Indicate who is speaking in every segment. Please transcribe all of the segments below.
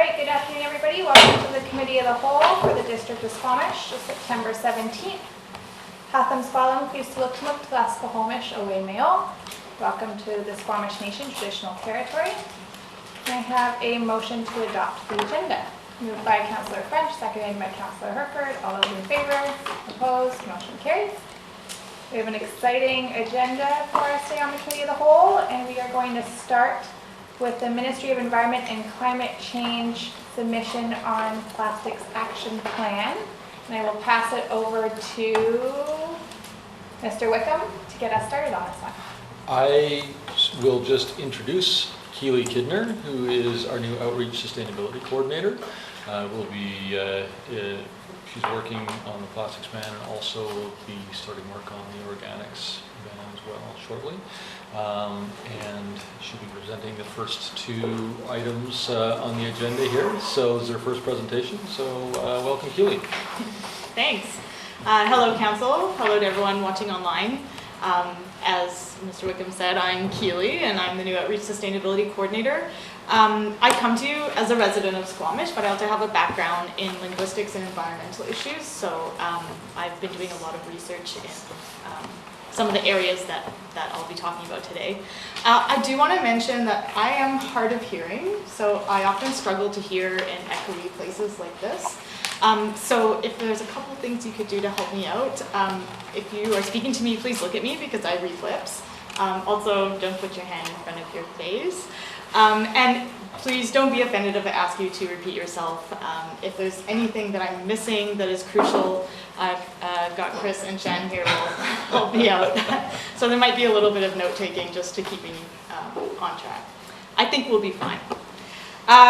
Speaker 1: right, good afternoon, everybody. Welcome to the Committee of the Whole for the District of Squamish, September 17th. Hatham Spalam, Kusiluk Tlas Squamish, Away Mayo. Welcome to the Squamish Nation Traditional Territory. I have a motion to adopt the agenda. Moved by Councillor French, seconded by Councillor Herford. All those in favor? Opposed? Motion carries. We have an exciting agenda for us today on the Committee of the Whole, and we are going to start with the Ministry of Environment and Climate Change submission on Plastics Action Plan. And I will pass it over to Mr. Wickham to get us started on this one. I
Speaker 2: will just introduce Keely Kidner, who is our new Outreach Sustainability Coordinator. She's working on the plastics ban and also will be starting work on the organics ban as well shortly. And she'll be presenting the first two items on the agenda here. So this is her first presentation. So welcome, Keely.
Speaker 3: Thanks. Hello, Council. Hello to everyone watching online. As Mr. Wickham said, I'm Keely and I'm the new Outreach Sustainability Coordinator. I come to you as a resident of Squamish, but I also have a background in linguistics and environmental issues, so I've been doing a lot of research in some of the areas that I'll be talking about today. I do want to mention that I am hard of hearing, so I often struggle to hear in echoey places like this. So if there's a couple things you could do to help me out, if you are speaking to me, please look at me because I read lips. Also, don't put your hand in front of your face. And please don't be offended if I ask you to repeat yourself. If there's anything that I'm missing that is crucial, I've got Chris and Shan here will help me out. So there might be a little bit of note-taking just to keep me on track. I think we'll be fine.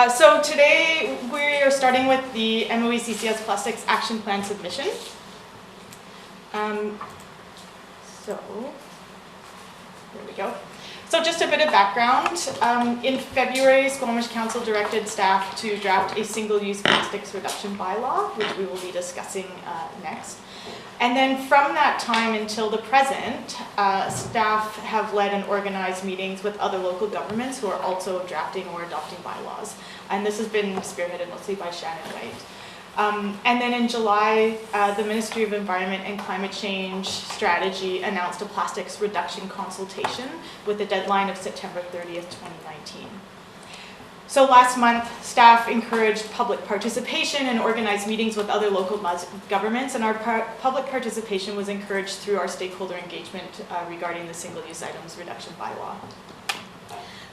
Speaker 3: So today we are starting with the MOECCS Plastics Action Plan submission. So there we go. So just a bit of background. In February, Squamish Council directed staff to draft a single-use plastics reduction bylaw, which we will be discussing next. And then from that time until the present, staff have led and organized meetings with other local governments who are also drafting or adopting bylaws. And this has been spearheaded mostly by Shannon White. And then in July, the Ministry of Environment and Climate Change Strategy announced a plastics reduction consultation with a deadline of September 30th, 2019. So last month, staff encouraged public participation and organized meetings with other local governments, and our public participation was encouraged through our stakeholder engagement regarding the single-use items reduction bylaw.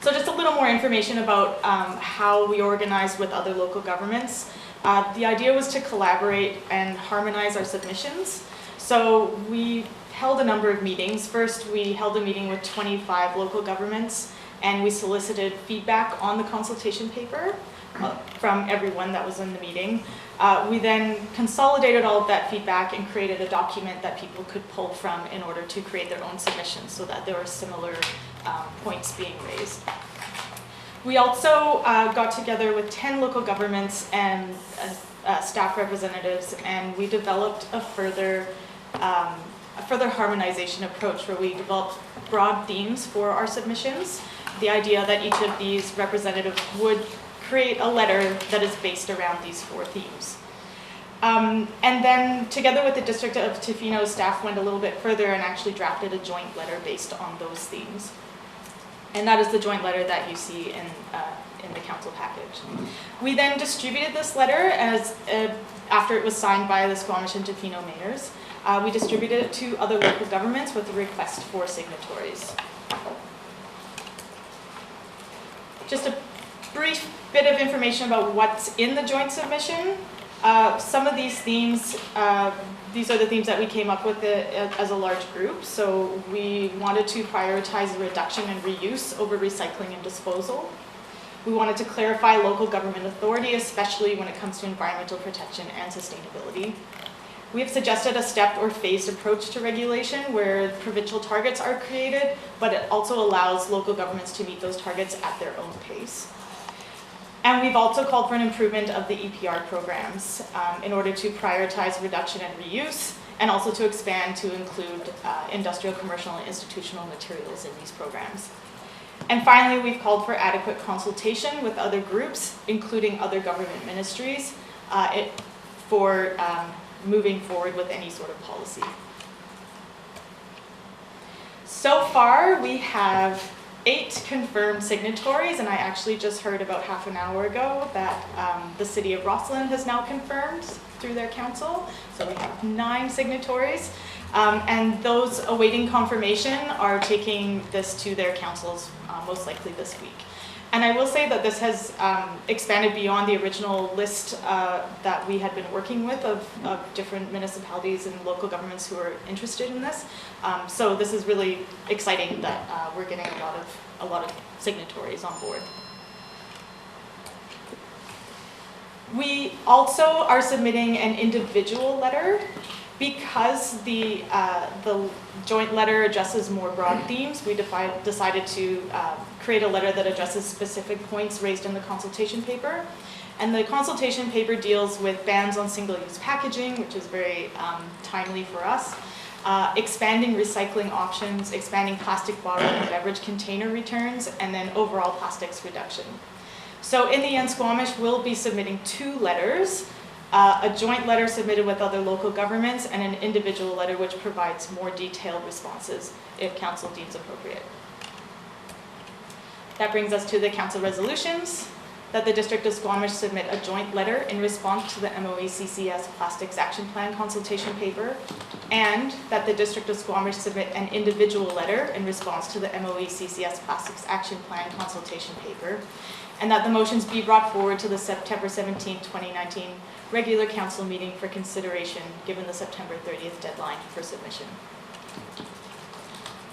Speaker 3: So just a little more information about how we organized with other local governments. The idea was to collaborate and harmonize our submissions. So we held a number of meetings. First, we held a meeting with 25 local governments, and we solicited feedback on the consultation paper from everyone that was in the meeting. We then consolidated all of that feedback and created a document that people could pull from in order to create their own submissions so that there were similar points being raised. We also got together with 10 local governments and staff representatives, and we developed a further harmonization approach where we developed broad themes for our submissions. The idea that each of these representatives would create a letter that is based around these 4 themes. And then together with the District of Tofino, staff went a little bit further and actually drafted a joint letter based on those themes. And that is the joint letter that you see in the council package. We then distributed this letter as after it was signed by the Squamish and Tofino mayors. We distributed it to other local governments with a request for signatories. Just a brief bit of information about what's in the joint submission. Some of these themes, these are the themes that we came up with as a large group. So we wanted to prioritize reduction and reuse over recycling and disposal. We wanted to clarify local government authority, especially when it comes to environmental protection and sustainability. We have suggested a stepped or phased approach to regulation where provincial targets are created, but it also allows local governments to meet those targets at their own pace. And we've also called for an improvement of the EPR programs in order to prioritize reduction and reuse, and also to expand to include industrial, commercial, and institutional materials in these programs. And finally, we've called for adequate consultation with other groups, including other government ministries, for moving forward with any sort of policy. So far, we have 8 confirmed signatories, and I actually just heard about half an hour ago that the City of Rosslyn has now confirmed through their council. So we have 9 signatories, and those awaiting confirmation are taking this to their councils most likely this week. And I will say that this has expanded beyond the original list that we had been working with of different municipalities and local governments who are interested in this. So this is really exciting that we're getting a lot of signatories on board. We also are submitting an individual letter because the joint letter addresses more broad themes. We decided to create a letter that addresses specific points raised in the consultation paper. And the consultation paper deals with bans on single-use packaging, which is very timely for us, expanding recycling options, expanding plastic bottle and beverage container returns, and then overall plastics reduction. So in the end, Squamish will be submitting 2 letters, a joint letter submitted with other local governments and an individual letter which provides more detailed responses if council deems appropriate. That brings us to the council resolutions, that the District of Squamish submit a joint letter in response to the MOECCS Plastics Action Plan consultation paper, and that the District of Squamish submit an individual letter in response to the MOECCS Plastics Action Plan consultation paper, and that the motions be brought forward to the September 17, 2019 regular council meeting for consideration given the September 30th deadline for submission.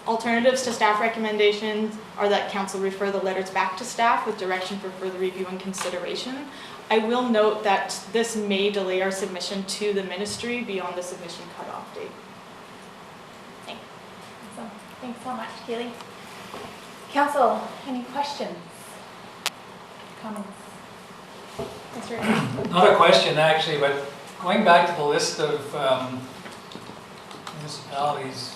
Speaker 3: Alternatives to staff recommendations are that council refer the letters back to staff with direction for further review and consideration. I will note that this may delay our submission to the ministry beyond the submission cutoff date. Thanks.
Speaker 1: Awesome. Thanks so much, Keely. Council, any questions? Comments?
Speaker 4: Not a question actually, but going back to the list of municipalities,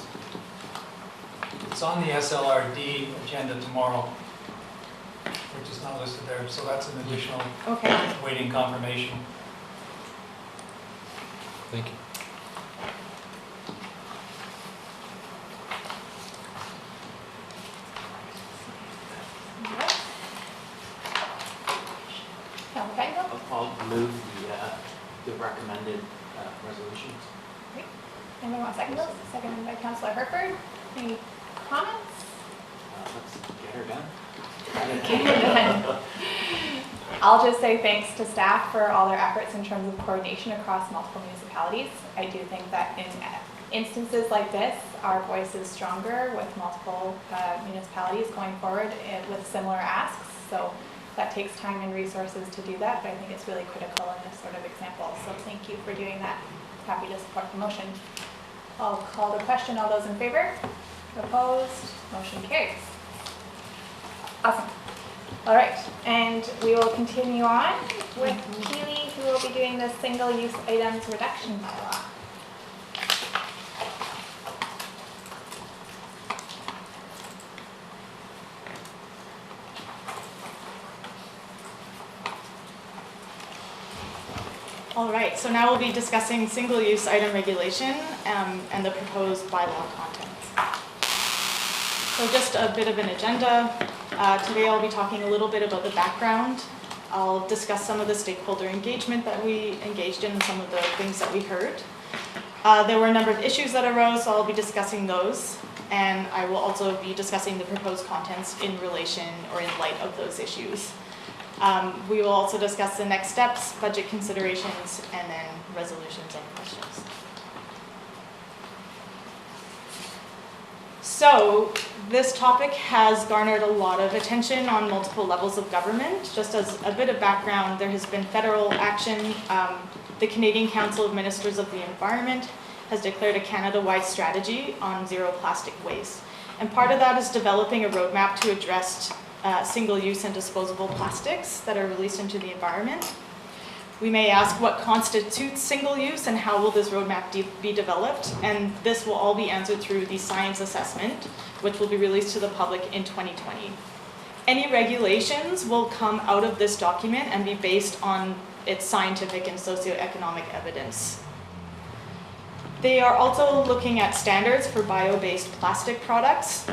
Speaker 4: it's on the SLRD agenda tomorrow, which is not listed there, so that's an additional waiting confirmation.
Speaker 2: Thank you.
Speaker 5: I'll move the recommended resolutions.
Speaker 1: Great. Anyone want to second those? Seconded by Councillor Herford. Any comments?
Speaker 5: Let's get her done.
Speaker 1: I'll just say thanks to staff for all their efforts in terms of coordination across multiple municipalities. I do think that in instances like this, our voice is stronger with multiple municipalities going forward with similar asks. So that takes time and resources to do that, but I think it's really critical in this sort of example. So thank you for doing that. Happy to support the motion. I'll call the question. All those in favor? Opposed? Motion carries. Awesome. All right, and we will continue on with Keely, who will be doing the single-use items reduction bylaw.
Speaker 3: All right, so now we'll be discussing single-use item regulation and the proposed bylaw contents. So just a bit of an agenda. Today I'll be talking a little bit about the background. I'll discuss some of the stakeholder engagement that we engaged in and some of the things that we heard. There were a number of issues that arose, so I'll be discussing those. And I will also be discussing the proposed contents in relation or in light of those issues. We will also discuss the next steps, budget considerations, and then resolutions and questions. So this topic has garnered a lot of attention on multiple levels of government. Just as a bit of background, there has been federal action. The Canadian Council of Ministers of the Environment has declared a Canada-wide strategy on zero plastic waste. And part of that is developing a roadmap to address single-use and disposable plastics that are released into the environment. We may ask what constitutes single-use and how will this roadmap be developed, and this will all be answered through the science assessment, which will be released to the public in 2020. Any regulations will come out of this document and be based on its scientific and socioeconomic evidence. They are also looking at standards for bio-based plastic products.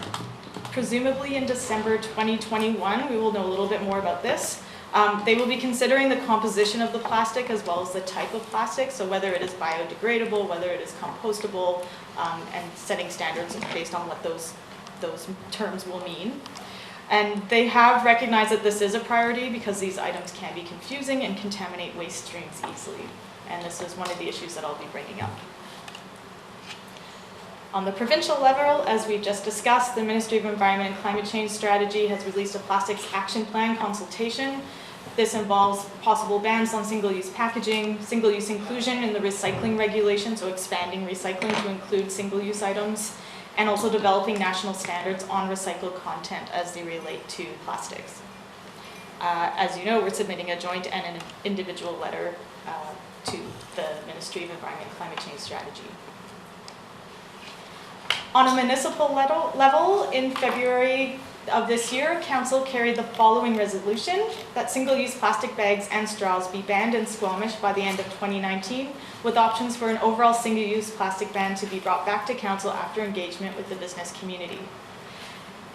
Speaker 3: Presumably in December 2021, we will know a little bit more about this. They will be considering the composition of the plastic as well as the type of plastic, so whether it is biodegradable, whether it is compostable, and setting standards based on what those terms will mean. And they have recognized that this is a priority because these items can be confusing and contaminate waste streams easily. And this is one of the issues that I'll be bringing up. On the provincial level, as we just discussed, the Ministry of Environment and Climate Change Strategy has released a plastics action plan consultation. This involves possible bans on single-use packaging, single-use inclusion in the recycling regulation, so expanding recycling to include single-use items, and also developing national standards on recycled content as they relate to plastics. As you know, we're submitting a joint and an individual letter to the Ministry of Environment and Climate Change Strategy. On a municipal level, in February of this year, Council carried the following resolution: that single-use plastic bags and straws be banned in Squamish by the end of 2019, with options for an overall single-use plastic ban to be brought back to Council after engagement with the business community.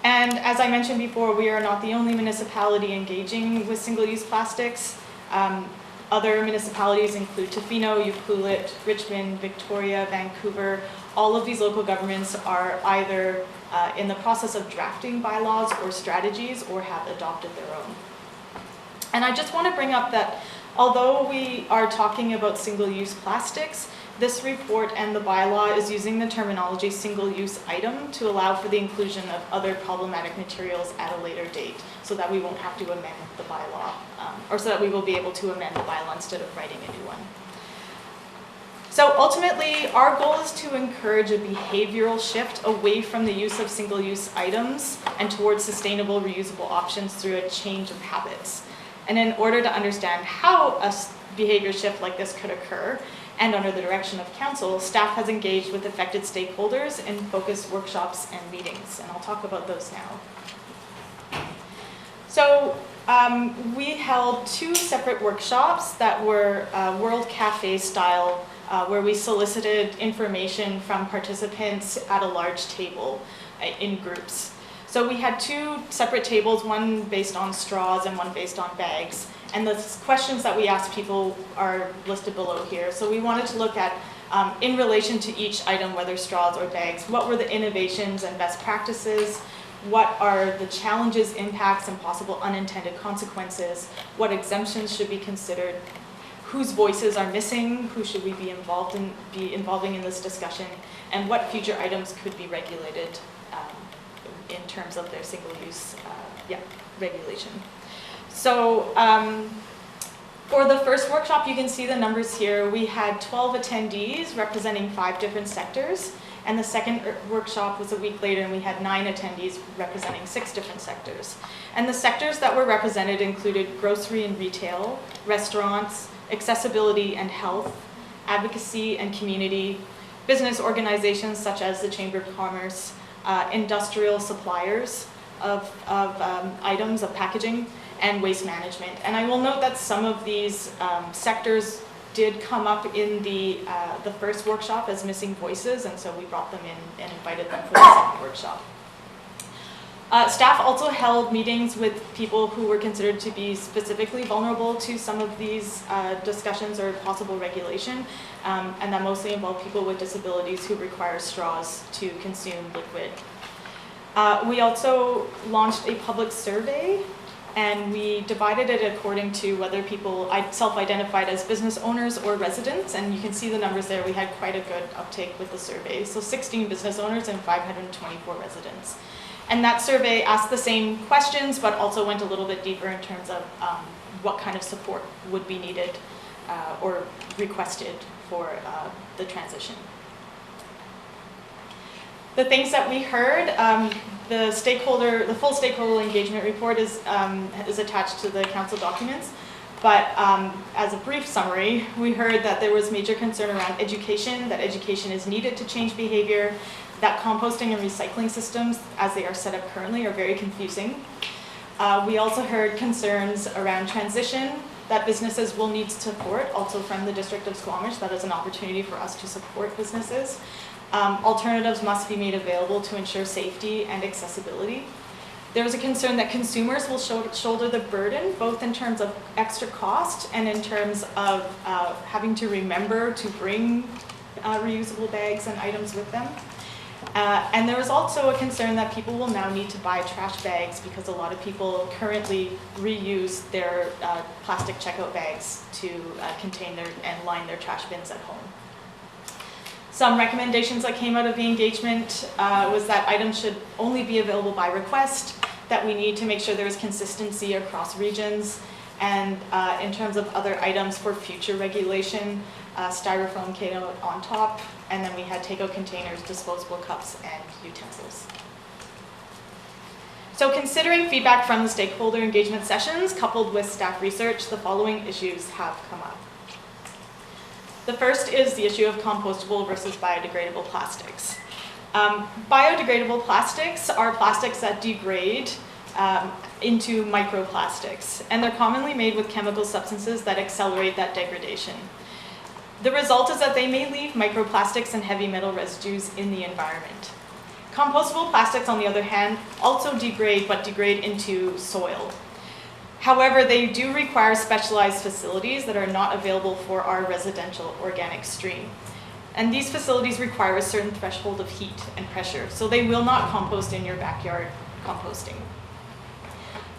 Speaker 3: And as I mentioned before, we are not the only municipality engaging with single-use plastics. Other municipalities include Tofino, Ucluelet, Richmond, Victoria, Vancouver. All of these local governments are either in the process of drafting bylaws or strategies or have adopted their own. And I just want to bring up that although we are talking about single-use plastics, this report and the bylaw is using the terminology single-use item to allow for the inclusion of other problematic materials at a later date, so that we won't have to amend the bylaw, or so that we will be able to amend the bylaw instead of writing a new one. So ultimately, our goal is to encourage a behavioral shift away from the use of single-use items and towards sustainable reusable options through a change of habits. And in order to understand how a behavior shift like this could occur, and under the direction of Council, staff has engaged with affected stakeholders in focused workshops and meetings, and I'll talk about those now. So we held 2 separate workshops that were World Cafe style, where we solicited information from participants at a large table in groups. So we had 2 separate tables, one based on straws and one based on bags. And the questions that we asked people are listed below here. So we wanted to look at, in relation to each item, whether straws or bags, what were the innovations and best practices? What are the challenges, impacts, and possible unintended consequences? What exemptions should be considered? Whose voices are missing? Who should we be involving in this discussion? And what future items could be regulated in terms of their single-use regulation? So for the first workshop, you can see the numbers here. We had 12 attendees representing 5 different sectors. And the second workshop was a week later, and we had 9 attendees representing 6 different sectors. And the sectors that were represented included grocery and retail, restaurants, accessibility and health, advocacy and community, business organizations such as the Chamber of Commerce, industrial suppliers of items, of packaging, and waste management. And I will note that some of these sectors did come up in the first workshop as missing voices, and so we brought them in and invited them for the second workshop. Staff also held meetings with people who were considered to be specifically vulnerable to some of these discussions or possible regulation, and that mostly involved people with disabilities who require straws to consume liquid. We also launched a public survey, and we divided it according to whether people self-identified as business owners or residents, and you can see the numbers there. We had quite a good uptake with the survey. So 16 business owners and 524 residents. And that survey asked the same questions, but also went a little bit deeper in terms of what kind of support would be needed or requested for the transition. The things that we heard, the full stakeholder engagement report is attached to the council documents. But as a brief summary, we heard that there was major concern around education, that education is needed to change behavior, that composting and recycling systems, as they are set up currently, are very confusing. We also heard concerns around transition that businesses will need support, also from the District of Squamish. That is an opportunity for us to support businesses. Alternatives must be made available to ensure safety and accessibility. There was a concern that consumers will shoulder the burden, both in terms of extra cost and in terms of having to remember to bring reusable bags and items with them. And there was also a concern that people will now need to buy trash bags because a lot of people currently reuse their plastic checkout bags to contain and line their trash bins at home. Some recommendations that came out of the engagement was that items should only be available by request, that we need to make sure there is consistency across regions, and in terms of other items for future regulation, styrofoam came out on top, and then we had take-out containers, disposable cups, and utensils. So considering feedback from the stakeholder engagement sessions coupled with staff research, the following issues have come up. The first is the issue of compostable versus biodegradable plastics. Biodegradable plastics are plastics that degrade into microplastics, and they're commonly made with chemical substances that accelerate that degradation. The result is that they may leave microplastics and heavy metal residues in the environment. Compostable plastics, on the other hand, also degrade, but degrade into soil. However, they do require specialized facilities that are not available for our residential organic stream. And these facilities require a certain threshold of heat and pressure, so they will not compost in your backyard composting.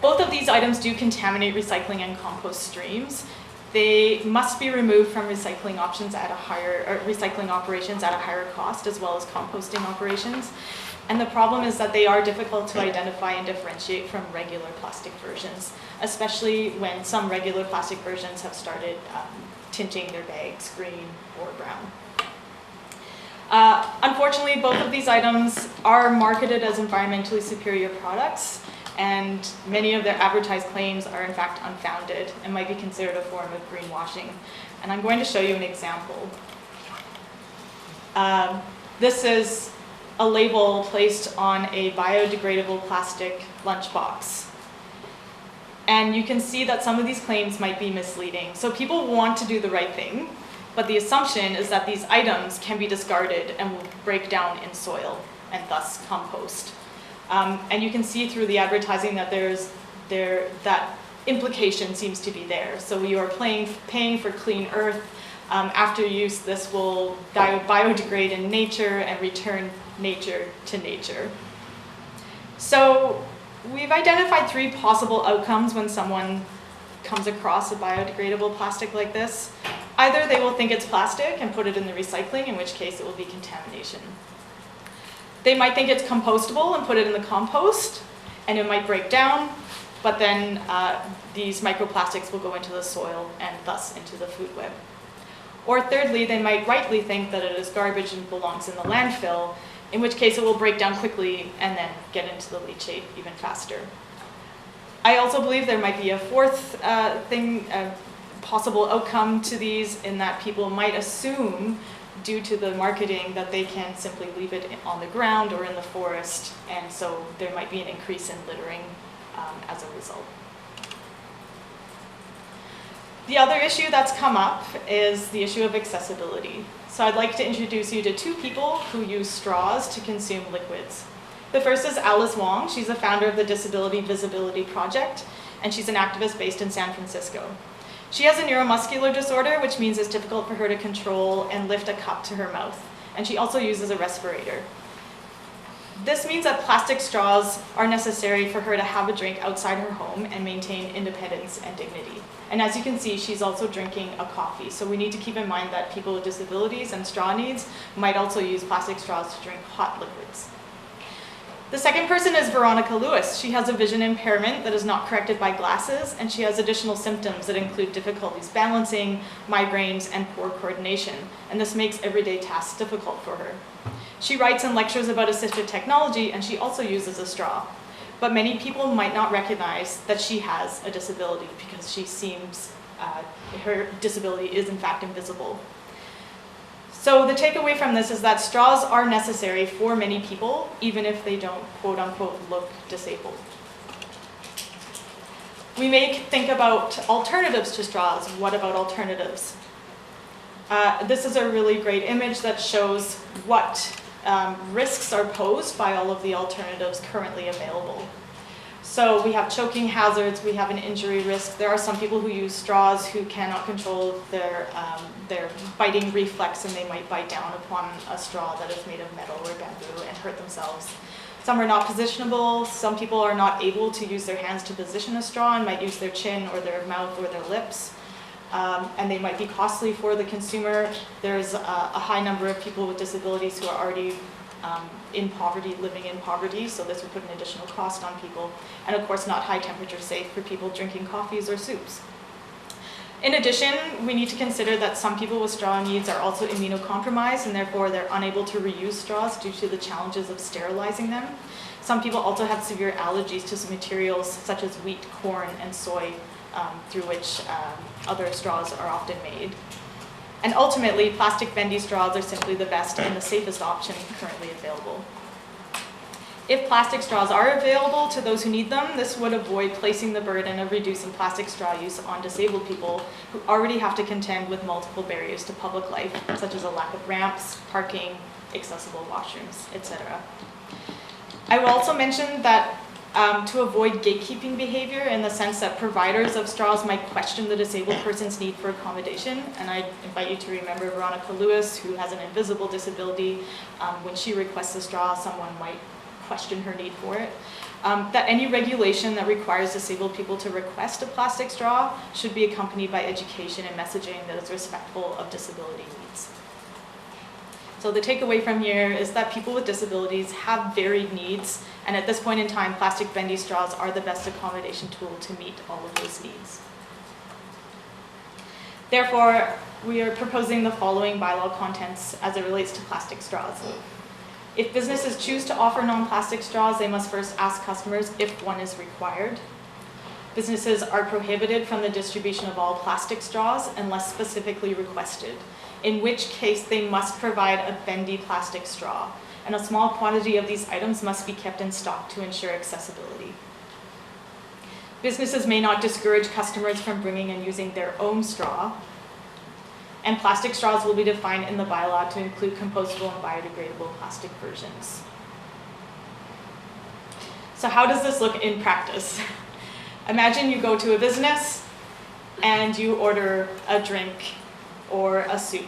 Speaker 3: Both of these items do contaminate recycling and compost streams. They must be removed from recycling operations at a higher cost, as well as composting operations. And the problem is that they are difficult to identify and differentiate from regular plastic versions, especially when some regular plastic versions have started tinting their bags green or brown. Unfortunately, both of these items are marketed as environmentally superior products, and many of their advertised claims are in fact unfounded and might be considered a form of greenwashing. And I'm going to show you an example. This is a label placed on a biodegradable plastic lunchbox. And you can see that some of these claims might be misleading. So people want to do the right thing, but the assumption is that these items can be discarded and will break down in soil and thus compost. And you can see through the advertising that that implication seems to be there. So you are paying for clean earth. After use, this will biodegrade in nature and return nature to nature. So we've identified 3 possible outcomes when someone comes across a biodegradable plastic like this. Either they will think it's plastic and put it in the recycling, in which case it will be contamination. They might think it's compostable and put it in the compost, and it might break down, but then these microplastics will go into the soil and thus into the food web. Or thirdly, they might rightly think that it is garbage and belongs in the landfill, in which case it will break down quickly and then get into the leachate even faster. I also believe there might be a fourth possible outcome to these, in that people might assume, due to the marketing, that they can simply leave it on the ground or in the forest, and so there might be an increase in littering as a result. The other issue that's come up is the issue of accessibility. So I'd like to introduce you to 2 people who use straws to consume liquids. The first is Alice Wong. She's the founder of the Disability Visibility Project, and she's an activist based in San Francisco. She has a neuromuscular disorder, which means it's difficult for her to control and lift a cup to her mouth, and she also uses a respirator. This means that plastic straws are necessary for her to have a drink outside her home and maintain independence and dignity. And as you can see, she's also drinking a coffee. So we need to keep in mind that people with disabilities and straw needs might also use plastic straws to drink hot liquids. The second person is Veronica Lewis. She has a vision impairment that is not corrected by glasses, and she has additional symptoms that include difficulties balancing, migraines, and poor coordination. And this makes everyday tasks difficult for her. She writes and lectures about assistive technology, and she also uses a straw. But many people might not recognize that she has a disability because she seems, her disability is in fact invisible. So the takeaway from this is that straws are necessary for many people, even if they don't, quote unquote, look disabled. We may think about alternatives to straws. What about alternatives? This is a really great image that shows what risks are posed by all of the alternatives currently available. So we have choking hazards, we have an injury risk. There are some people who use straws who cannot control their biting reflex, and they might bite down upon a straw that is made of metal or bamboo and hurt themselves. Some are not positionable. Some people are not able to use their hands to position a straw and might use their chin or their mouth or their lips. And they might be costly for the consumer. There's a high number of people with disabilities who are already in poverty, living in poverty, so this would put an additional cost on people. And of course, not high temperature safe for people drinking coffees or soups. In addition, we need to consider that some people with straw needs are also immunocompromised, and therefore they're unable to reuse straws due to the challenges of sterilizing them. Some people also have severe allergies to some materials such as wheat, corn, and soy, through which other straws are often made. And ultimately, plastic bendy straws are simply the best and the safest option currently available. If plastic straws are available to those who need them, this would avoid placing the burden of reducing plastic straw use on disabled people who already have to contend with multiple barriers to public life, such as a lack of ramps, parking, accessible washrooms, etc. I will also mention that to avoid gatekeeping behavior, in the sense that providers of straws might question the disabled person's need for accommodation, and I invite you to remember Veronica Lewis, who has an invisible disability. When she requests a straw, someone might question her need for it. That any regulation that requires disabled people to request a plastic straw should be accompanied by education and messaging that is respectful of disability needs. So the takeaway from here is that people with disabilities have varied needs, and at this point in time, plastic bendy straws are the best accommodation tool to meet all of those needs. Therefore, we are proposing the following bylaw contents as it relates to plastic straws. If businesses choose to offer non-plastic straws, they must first ask customers if one is required. Businesses are prohibited from the distribution of all plastic straws unless specifically requested, in which case they must provide a bendy plastic straw, and a small quantity of these items must be kept in stock to ensure accessibility. Businesses may not discourage customers from bringing and using their own straw, and plastic straws will be defined in the bylaw to include compostable and biodegradable plastic versions. So how does this look in practice? Imagine you go to a business and you order a drink or a soup,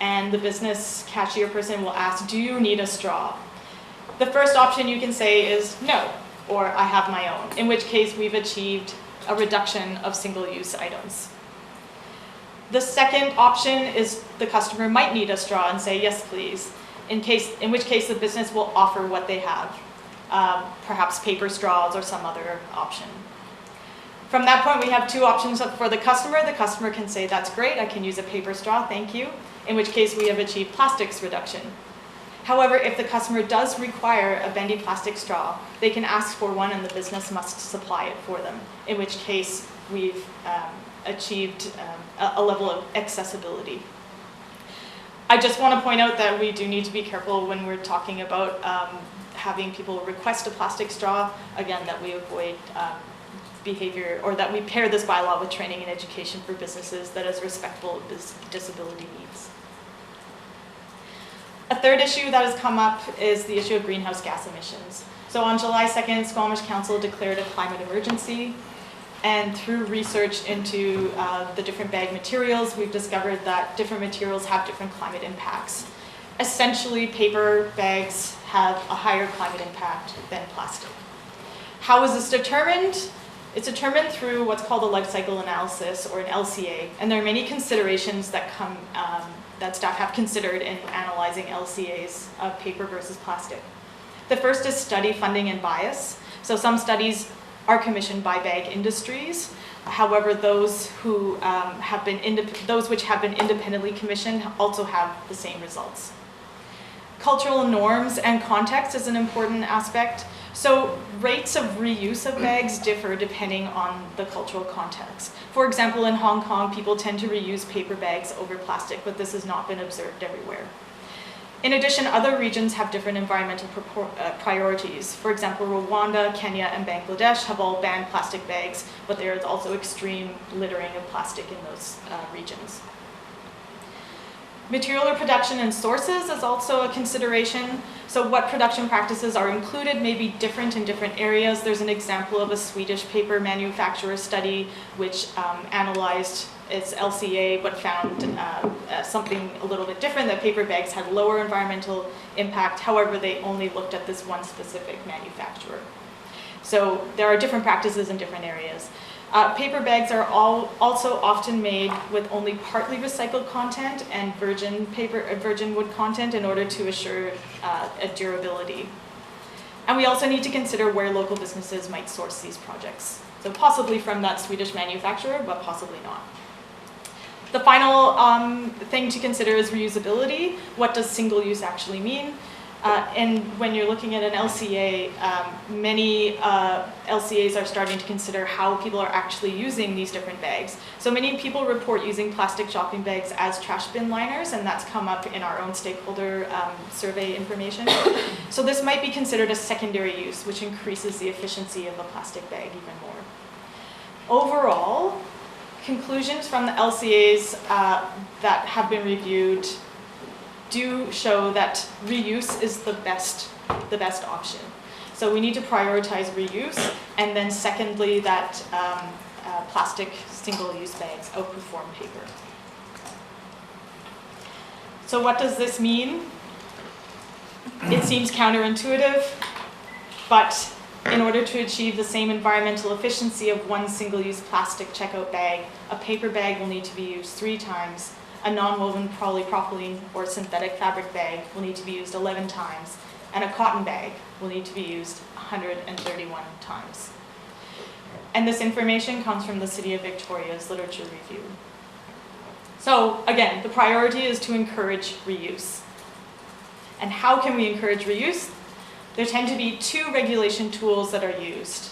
Speaker 3: and the business cashier person will ask, do you need a straw? The first option you can say is no, or I have my own, in which case we've achieved a reduction of single-use items. The second option is the customer might need a straw and say, yes, please, in which case the business will offer what they have, perhaps paper straws or some other option. From that point, we have two options for the customer. The customer can say, that's great, I can use a paper straw, thank you, in which case we have achieved plastics reduction. However, if the customer does require a bendy plastic straw, they can ask for one and the business must supply it for them, in which case we've achieved a level of accessibility. I just want to point out that we do need to be careful when we're talking about having people request a plastic straw, again, that we avoid behavior, or that we pair this bylaw with training and education for businesses that is respectful of disability needs. A third issue that has come up is the issue of greenhouse gas emissions. So on July 2nd, Squamish Council declared a climate emergency, and through research into the different bag materials, we've discovered that different materials have different climate impacts. Essentially, paper bags have a higher climate impact than plastic. How is this determined? It's determined through what's called a life cycle analysis, or an LCA, and there are many considerations that that staff have considered in analyzing LCAs of paper versus plastic. The first is study funding and bias. So some studies are commissioned by bag industries. However, those which have been independently commissioned also have the same results. Cultural norms and context is an important aspect. So rates of reuse of bags differ depending on the cultural context. For example, in Hong Kong, people tend to reuse paper bags over plastic, but this has not been observed everywhere. In addition, other regions have different environmental priorities. For example, Rwanda, Kenya, and Bangladesh have all banned plastic bags, but there is also extreme littering of plastic in those regions. Material production and sources is also a consideration. So what production practices are included may be different in different areas. There's an example of a Swedish paper manufacturer study which analyzed its LCA but found something a little bit different, that paper bags had lower environmental impact. However, they only looked at this one specific manufacturer. So there are different practices in different areas. Paper bags are also often made with only partly recycled content and virgin wood content in order to assure a durability. And we also need to consider where local businesses might source these projects. So possibly from that Swedish manufacturer, but possibly not. The final thing to consider is reusability. What does single use actually mean? And when you're looking at an LCA, many LCAs are starting to consider how people are actually using these different bags. So many people report using plastic shopping bags as trash bin liners, and that's come up in our own stakeholder survey information. So this might be considered a secondary use, which increases the efficiency of a plastic bag even more. Overall, conclusions from the LCAs that have been reviewed do show that reuse is the best option. So we need to prioritize reuse, and then secondly that plastic single-use bags outperform paper. So what does this mean? It seems counterintuitive, but in order to achieve the same environmental efficiency of one single-use plastic checkout bag, a paper bag will need to be used 3 times. A non-woven polypropylene or synthetic fabric bag will need to be used 11 times, and a cotton bag will need to be used 131 times. And this information comes from the City of Victoria's Literature Review. So again, the priority is to encourage reuse. And how can we encourage reuse? There tend to be 2 regulation tools that are used.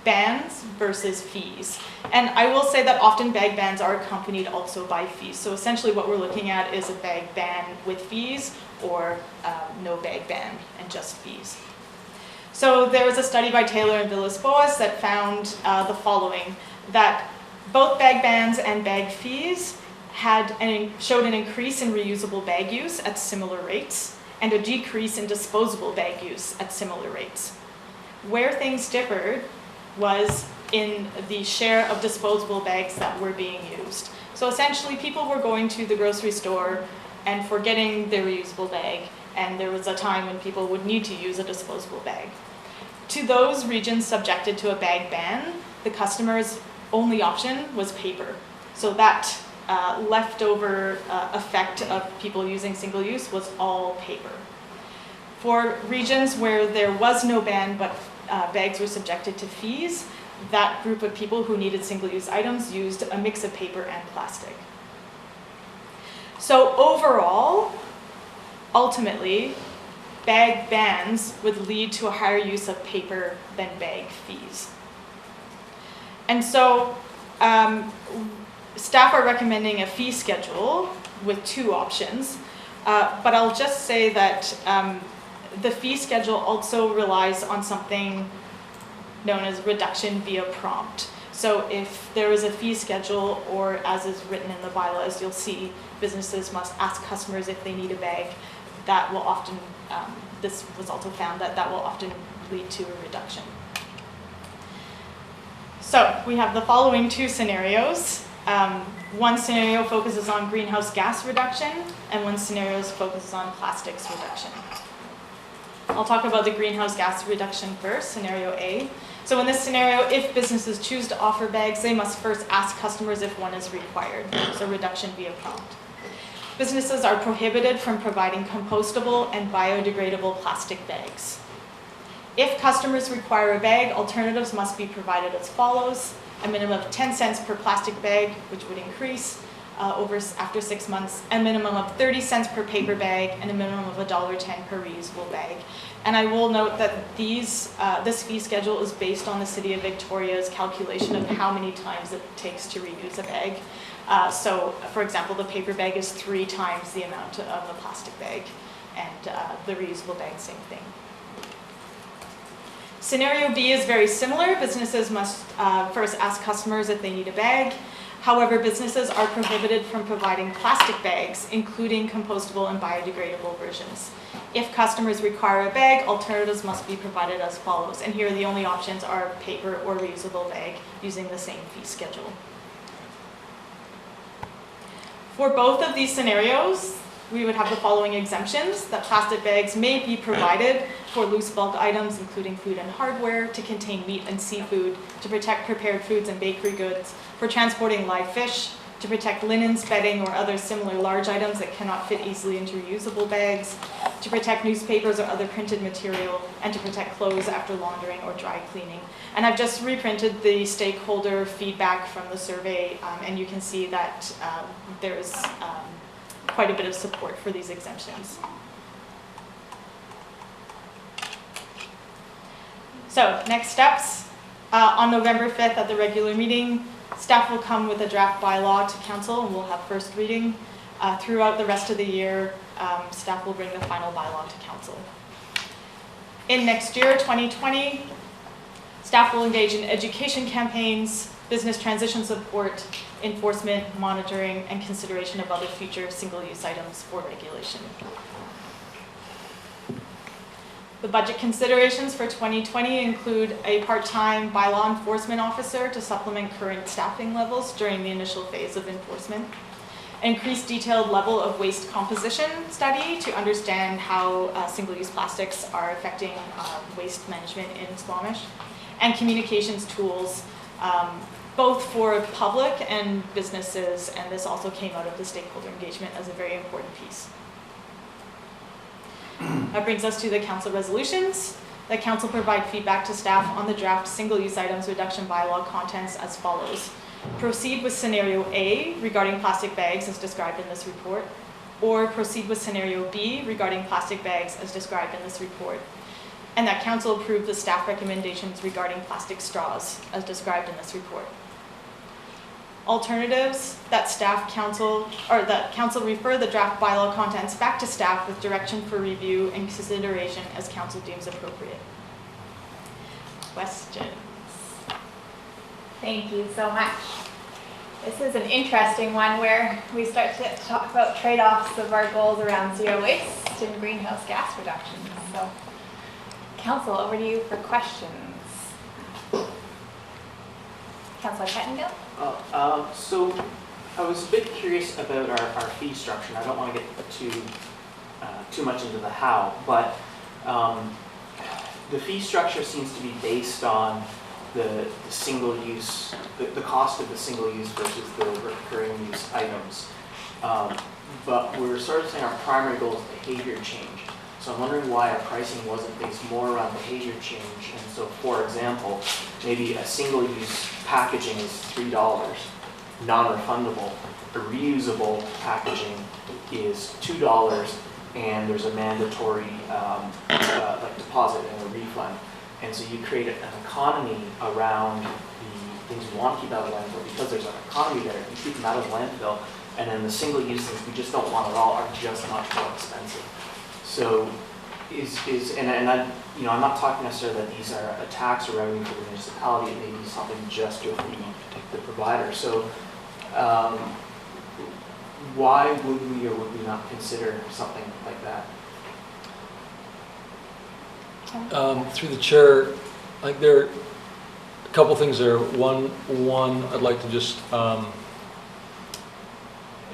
Speaker 3: Bans versus fees. And I will say that often bag bans are accompanied also by fees. So essentially what we're looking at is a bag ban with fees or no bag ban and just fees. So there was a study by Taylor and Villas-Boas that found the following, that both bag bans and bag fees showed an increase in reusable bag use at similar rates and a decrease in disposable bag use at similar rates. Where things differed was in the share of disposable bags that were being used. So essentially people were going to the grocery store and forgetting their reusable bag, and there was a time when people would need to use a disposable bag. To those regions subjected to a bag ban, the customer's only option was paper. So that leftover effect of people using single use was all paper. For regions where there was no ban but bags were subjected to fees, that group of people who needed single-use items used a mix of paper and plastic. So overall, ultimately, bag bans would lead to a higher use of paper than bag fees. And so staff are recommending a fee schedule with 2 options, but I'll just say that the fee schedule also relies on something known as reduction via prompt. So if there is a fee schedule, or as is written in the bylaws, you'll see businesses must ask customers if they need a bag. That will often, this was also found that will often lead to a reduction. So we have the following 2 scenarios. One scenario focuses on greenhouse gas reduction, and one scenario focuses on plastics reduction. I'll talk about the greenhouse gas reduction first, scenario A. So in this scenario, if businesses choose to offer bags, they must first ask customers if one is required, so reduction via prompt. Businesses are prohibited from providing compostable and biodegradable plastic bags. If customers require a bag, alternatives must be provided as follows: a minimum of 10 cents per plastic bag, which would increase after 6 months, a minimum of 30 cents per paper bag, and a minimum of $1.10 per reusable bag. And I will note that this fee schedule is based on the City of Victoria's calculation of how many times it takes to reuse a bag. So, for example, the paper bag is 3 times the amount of the plastic bag, and the reusable bag, same thing. Scenario B is very similar. Businesses must first ask customers if they need a bag. However, businesses are prohibited from providing plastic bags, including compostable and biodegradable versions. If customers require a bag, alternatives must be provided as follows. And here the only options are paper or reusable bag using the same fee schedule. For both of these scenarios, we would have the following exemptions: that plastic bags may be provided for loose bulk items, including food and hardware, to contain meat and seafood, to protect prepared foods and bakery goods, for transporting live fish, to protect linens, bedding, or other similar large items that cannot fit easily into reusable bags, to protect newspapers or other printed material, and to protect clothes after laundering or dry cleaning. And I've just reprinted the stakeholder feedback from the survey, and you can see that there's quite a bit of support for these exemptions. So, next steps. On November 5th at the regular meeting, staff will come with a draft bylaw to council, and we'll have first reading. Throughout the rest of the year, staff will bring the final bylaw to council. In next year, 2020, staff will engage in education campaigns, business transition support, enforcement, monitoring, and consideration of other future single-use items for regulation. The budget considerations for 2020 include a part-time bylaw enforcement officer to supplement current staffing levels during the initial phase of enforcement, increased detailed level of waste composition study to understand how single-use plastics are affecting waste management in Squamish, and communications tools, both for public and businesses, and this also came out of the stakeholder engagement as a very important piece. That brings us to the council resolutions. The council provide feedback to staff on the draft single-use items reduction bylaw contents as follows. Proceed with scenario A regarding plastic bags as described in this report, or proceed with scenario B regarding plastic bags as described in this report, and that council approve the staff recommendations regarding plastic straws as described in this report. Alternatives, that council refer the draft bylaw contents back to staff with direction for review and consideration as council deems appropriate. Questions?
Speaker 1: Thank you so much. This is an interesting one where we start to talk about trade-offs of our goals around zero waste and greenhouse gas reductions. So, council, over to you for questions. Councillor Pettingill?
Speaker 5: So I was a bit curious about our fee structure. I don't want to get too much into the how, but the fee structure seems to be based on the single-use, the cost of the single-use versus the recurring use items. But we're sort of saying our primary goal is behavior change. So I'm wondering why our pricing wasn't based more around behavior change. And so, for example, maybe a single-use packaging is $3, non-refundable. A reusable packaging is $2, and there's a mandatory like deposit and a refund. And so you create an economy around the things you want to keep out of landfill. Because there's an economy there, you keep them out of landfill, and then the single-use things we just don't want at all are just much more expensive. So I'm not talking necessarily that these are a tax or revenue for the municipality. It may be something just with the provider. So why would we or would we not consider something like that?
Speaker 2: Through the chair, I think there are a couple things there. One, I'd like to just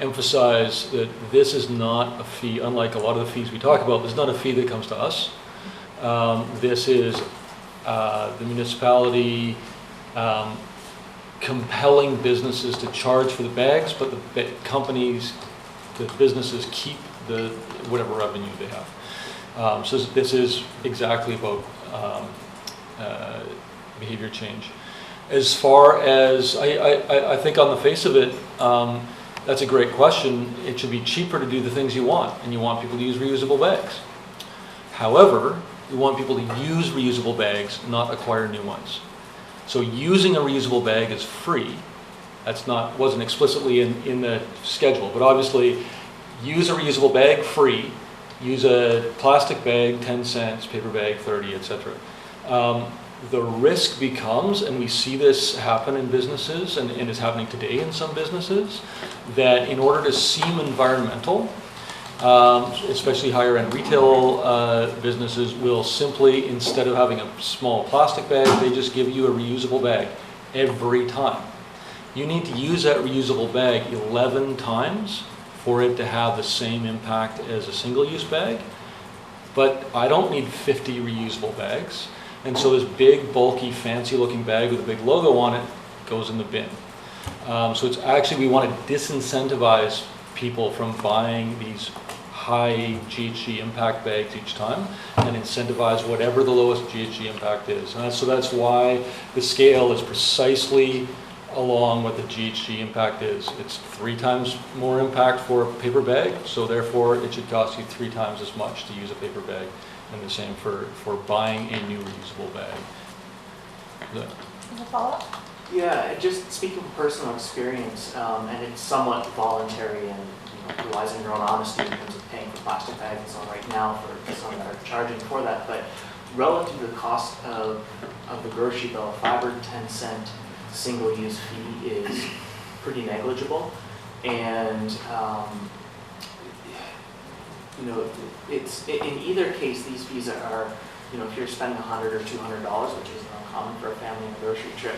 Speaker 2: emphasize that this is not a fee, unlike a lot of the fees we talk about, this is not a fee that comes to us. This is the municipality compelling businesses to charge for the bags, but the businesses keep whatever revenue they have. So this is exactly about behavior change. As far as, I think on the face of it, that's a great question. It should be cheaper to do the things you want, and you want people to use reusable bags. However, you want people to use reusable bags, not acquire new ones. So using a reusable bag is free, wasn't explicitly in the schedule, but obviously use a reusable bag free, use a plastic bag 10 cents, paper bag 30, etc. The risk becomes, and we see this happen in businesses, and it's happening today in some businesses, that in order to seem environmental, especially higher end retail businesses will simply, instead of having a small plastic bag, they just give you a reusable bag every time. You need to use that reusable bag 11 times for it to have the same impact as a single-use bag. But I don't need 50 reusable bags. And so this big, bulky, fancy-looking bag with a big logo on it goes in the bin. So it's actually, we want to disincentivize people from buying these high GHG impact bags each time and incentivize whatever the lowest GHG impact is. And so that's why the scale is precisely along what the GHG impact is. It's 3 times more impact for a paper bag, so therefore it should cost you 3 times as much to use a paper bag, and the same for buying a new reusable bag.
Speaker 1: Is a follow-up?
Speaker 5: Yeah, just speaking from personal experience, and it's somewhat voluntary and realizing your own honesty in terms of paying for plastic bags and so on right now for some that are charging for that, but relative to the cost of the grocery bill, a 5 or 10 cent single-use fee is pretty negligible, and it's in either case these fees are if you're spending $100 or $200, which is uncommon for a family on a grocery trip,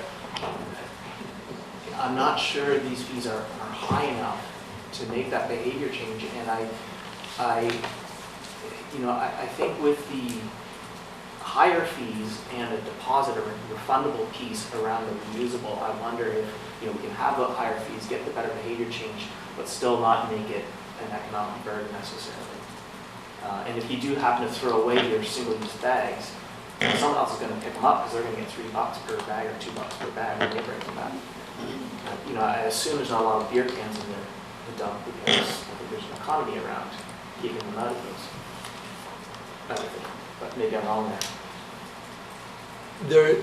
Speaker 5: I'm not sure these fees are high enough to make that behavior change, and I think with the higher fees and a deposit or a refundable piece around the reusable, I wonder if we can have the higher fees, get the better behavior change, but still not make it an economic burden necessarily. And if you do happen to throw away your single-use bags, someone else is going to pick them up because they're going to get $3 per bag or $2 per bag when they bring them back. I assume there's not a lot of beer cans in the dump because I think there's an economy around keeping them out of those. But maybe I'm wrong there.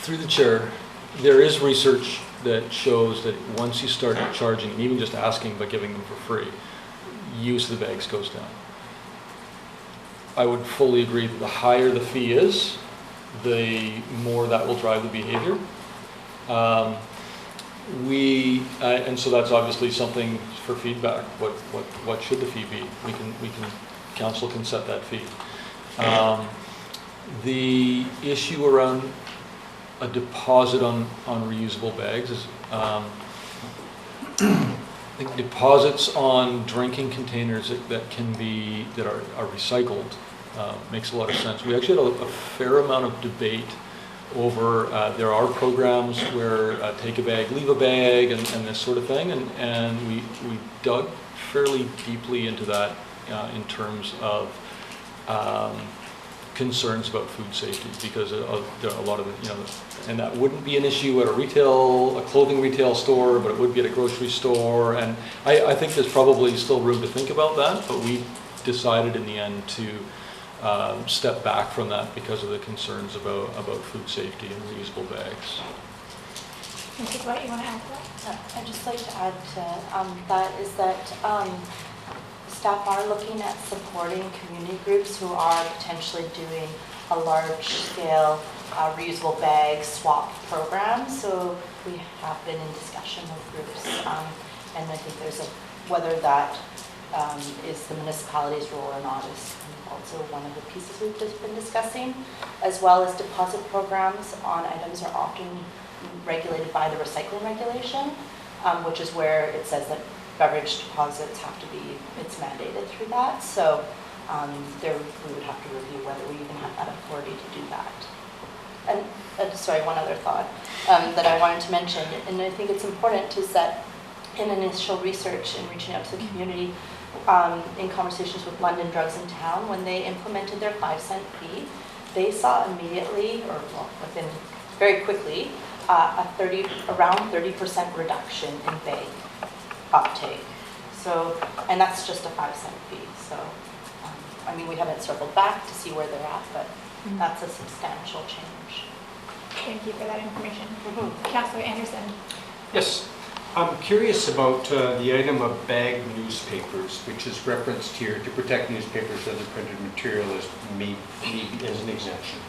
Speaker 2: Through the chair, there is research that shows that once you start charging, and even just asking but giving them for free, use of the bags goes down. I would fully agree that the higher the fee is, the more that will drive the behavior. And so that's obviously something for feedback. What should the fee be? Council can set that fee. The issue around a deposit on reusable bags is, I think deposits on drinking containers that are recycled makes a lot of sense. We actually had a fair amount of debate over, there are programs where take a bag, leave a bag, and this sort of thing, and we dug fairly deeply into that in terms of concerns about food safety, because there are a lot of and that wouldn't be an issue at a clothing retail store, but it would be at a grocery store, and I think there's probably still room to think about that, but we decided in the end to step back from that because of the concerns about food safety and reusable bags.
Speaker 1: Mrs. White, you want to add to that?
Speaker 6: I'd just like to add to that is that staff are looking at supporting community groups who are potentially doing a large-scale reusable bag swap program. So we have been in discussion with groups, and I think whether that is the municipality's role or not is also one of the pieces we've just been discussing, as well as deposit programs on items are often regulated by the recycling regulation, which is where it says that beverage deposits have to be, it's mandated through that. So we would have to review whether we even have that authority to do that. And sorry, one other thought that I wanted to mention, and I think it's important, is that in initial research and reaching out to the community, in conversations with London Drugs in Town, when they implemented their 5-cent fee, they saw immediately, within very quickly, around 30% reduction in bag uptake. So, and that's just a 5-cent fee. So, we haven't circled back to see where they're at, but that's a substantial change.
Speaker 1: Thank you for that information. Councillor Anderson.
Speaker 7: Yes, I'm curious about the item of bag newspapers, which is referenced here to protect newspapers as a printed material as as an exemption.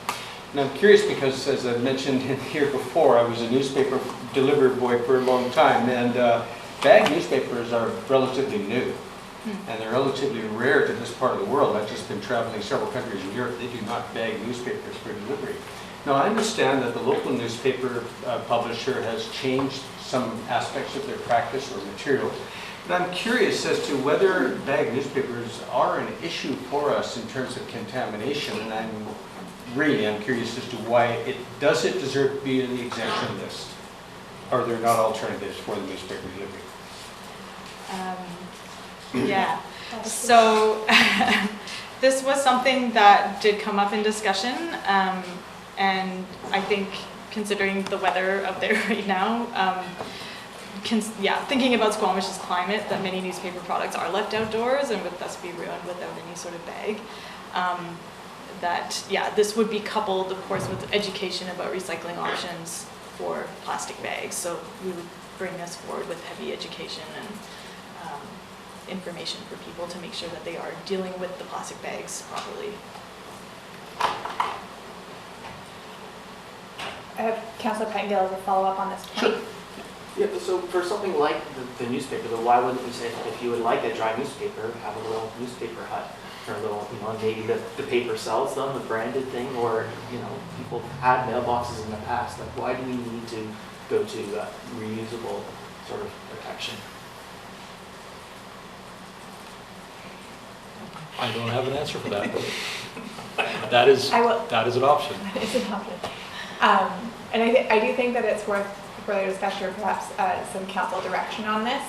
Speaker 7: And I'm curious because, as I mentioned in here before, I was a newspaper delivery boy for a long time, and bag newspapers are relatively new, and they're relatively rare to this part of the world. I've just been traveling several countries in Europe. They do not bag newspapers for delivery. Now, I understand that the local newspaper publisher has changed some aspects of their practice or material, but I'm curious as to whether bag newspapers are an issue for us in terms of contamination, and I'm curious as to why it deserve to be in the exemption list. Are there not alternatives for the newspaper delivery?
Speaker 3: Yeah, so this was something that did come up in discussion, and I think considering the weather out there right now, thinking about Squamish's climate, that many newspaper products are left outdoors and would thus be ruined without any sort of bag. This would be coupled, of course, with education about recycling options for plastic bags. So we would bring this forward with heavy education and information for people to make sure that they are dealing with the plastic bags properly.
Speaker 1: I have Councillor Pettingill as a follow-up on this point.
Speaker 5: Sure. Yeah, so for something like the newspaper, though, why wouldn't we say if you would like a dry newspaper, have a little newspaper hut, or a little, maybe the paper sells them, the branded thing, or, people had mailboxes in the past. Like, why do we need to go to reusable sort of protection?
Speaker 2: I don't have an answer for that. That is an option.
Speaker 1: That is an option. And I do think that it's worth further discussion or perhaps some council direction on this.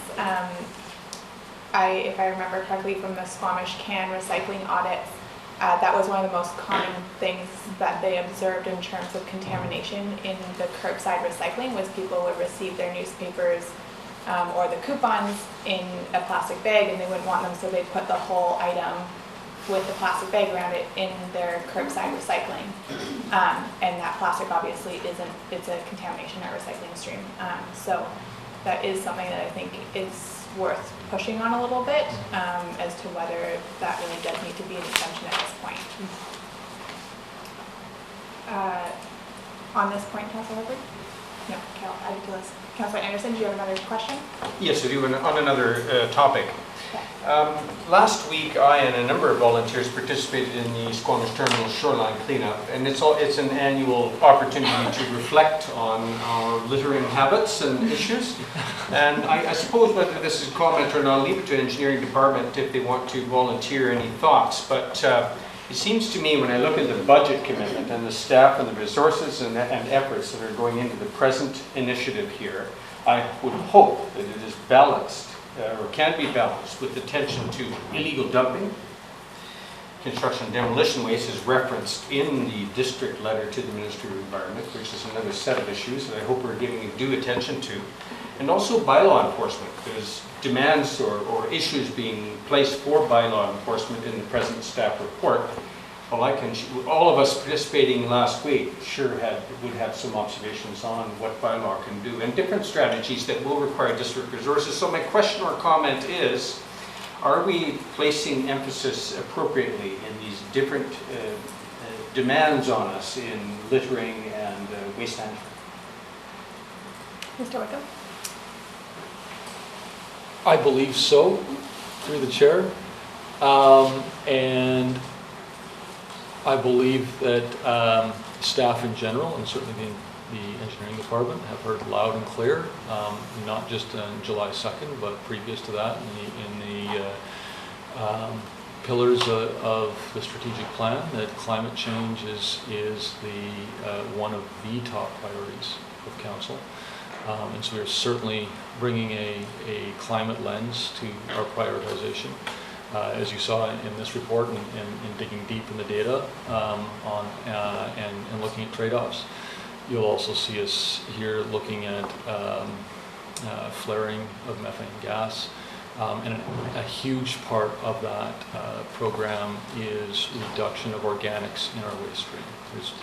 Speaker 1: If I remember correctly from the Squamish can recycling audits, that was one of the most common things that they observed in terms of contamination in the curbside recycling was people would receive their newspapers or the coupons in a plastic bag and they wouldn't want them, so they put the whole item with the plastic bag around it in their curbside recycling. And that plastic obviously it's a contamination or recycling stream. So that is something that I think is worth pushing on a little bit as to whether that really does need to be an exemption at this point. On this point, Councillor Hubbard? No, Councillor Anderson, do you have another question?
Speaker 7: Yes, I do, on another topic. Last week, I and a number of volunteers participated in the Squamish Terminal Shoreline Cleanup, and it's an annual opportunity to reflect on our littering habits and issues. And I suppose whether this is a comment or not, I'll leave it to the engineering department if they want to volunteer any thoughts. But it seems to me when I look at the budget commitment and the staff and the resources and efforts that are going into the present initiative here, I would hope that it is balanced or can be balanced with attention to illegal dumping. Construction and demolition waste is referenced in the district letter to the Ministry of Environment, which is another set of issues that I hope we're giving due attention to. And also bylaw enforcement. There's demands or issues being placed for bylaw enforcement in the present staff report. Well, all of us participating last week would have some observations on what bylaw can do and different strategies that will require district resources. So my question or comment is, are we placing emphasis appropriately in these different demands on us in littering and waste management?
Speaker 1: Mr. Wickham?
Speaker 2: I believe so, through the chair. And I believe that staff in general, and certainly the engineering department, have heard loud and clear, not just on July 2nd, but previous to that in the pillars of the strategic plan, that climate change is one of the top priorities of council. And so we're certainly bringing a climate lens to our prioritization. As you saw in this report and digging deep in the data and looking at trade-offs. You'll also see us here looking at flaring of methane gas. And a huge part of that program is reduction of organics in our waste stream. There's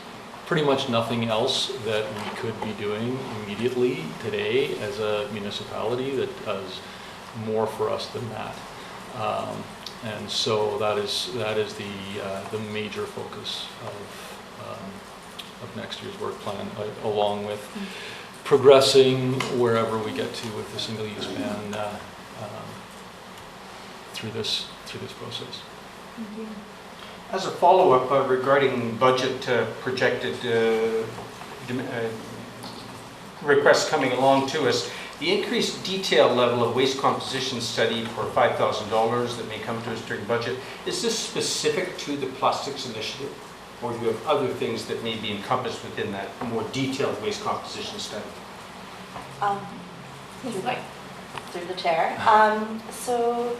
Speaker 2: pretty much nothing else that we could be doing immediately today as a municipality that does more for us than that. And so that is the major focus of next year's work plan, along with progressing wherever we get to with the single-use ban through this process.
Speaker 1: Thank you.
Speaker 7: As a follow-up regarding budget projected requests coming along to us, the increased detail level of waste composition study for $5,000 that may come to us during budget, is this specific to the plastics initiative? Or do you have other things that may be encompassed within that more detailed waste composition study?
Speaker 6: Through the chair. So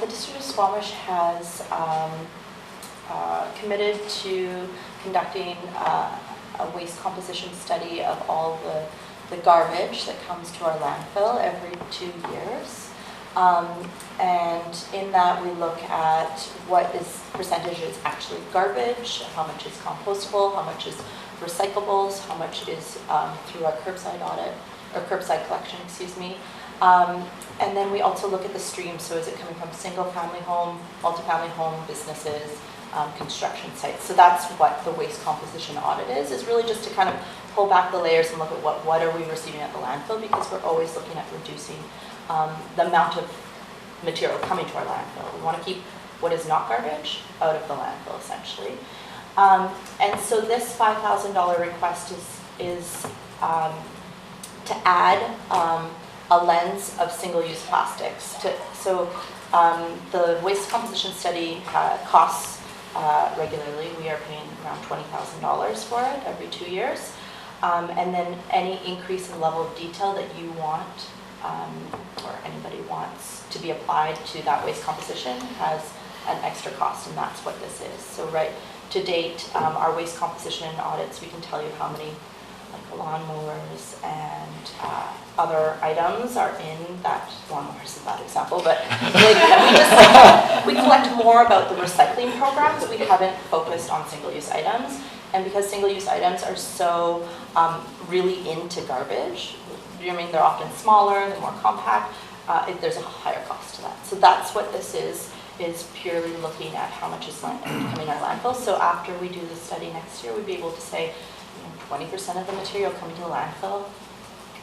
Speaker 6: the District of Squamish has committed to conducting a waste composition study of all the garbage that comes to our landfill every 2 years. And in that we look at what percentage is actually garbage, how much is compostable, how much is recyclables, how much is through our curbside audit, or curbside collection, excuse me. And then we also look at the stream, so is it coming from single-family home, multifamily home, businesses, construction sites. So that's what the waste composition audit is really just to kind of pull back the layers and look at what are we receiving at the landfill, because we're always looking at reducing the amount of material coming to our landfill. We want to keep what is not garbage out of the landfill, essentially. And so this $5,000 request is to add a lens of single-use plastics. The waste composition study costs regularly. We are paying around $20,000 for it every 2 years. And then any increase in level of detail that you want or anybody wants to be applied to that waste composition has an extra cost, and that's what this is. So right to date, our waste composition audits, we can tell you how many lawnmowers and other items are in that. Lawnmowers is a bad example, but we collect more about the recycling programs. We haven't focused on single-use items, and because single-use items are so really into garbage, I mean, they're often smaller, they're more compact, there's a higher cost to that. So that's what this is purely looking at how much is coming our landfill. So after we do the study next year, we'd be able to say 20% of the material coming to the landfill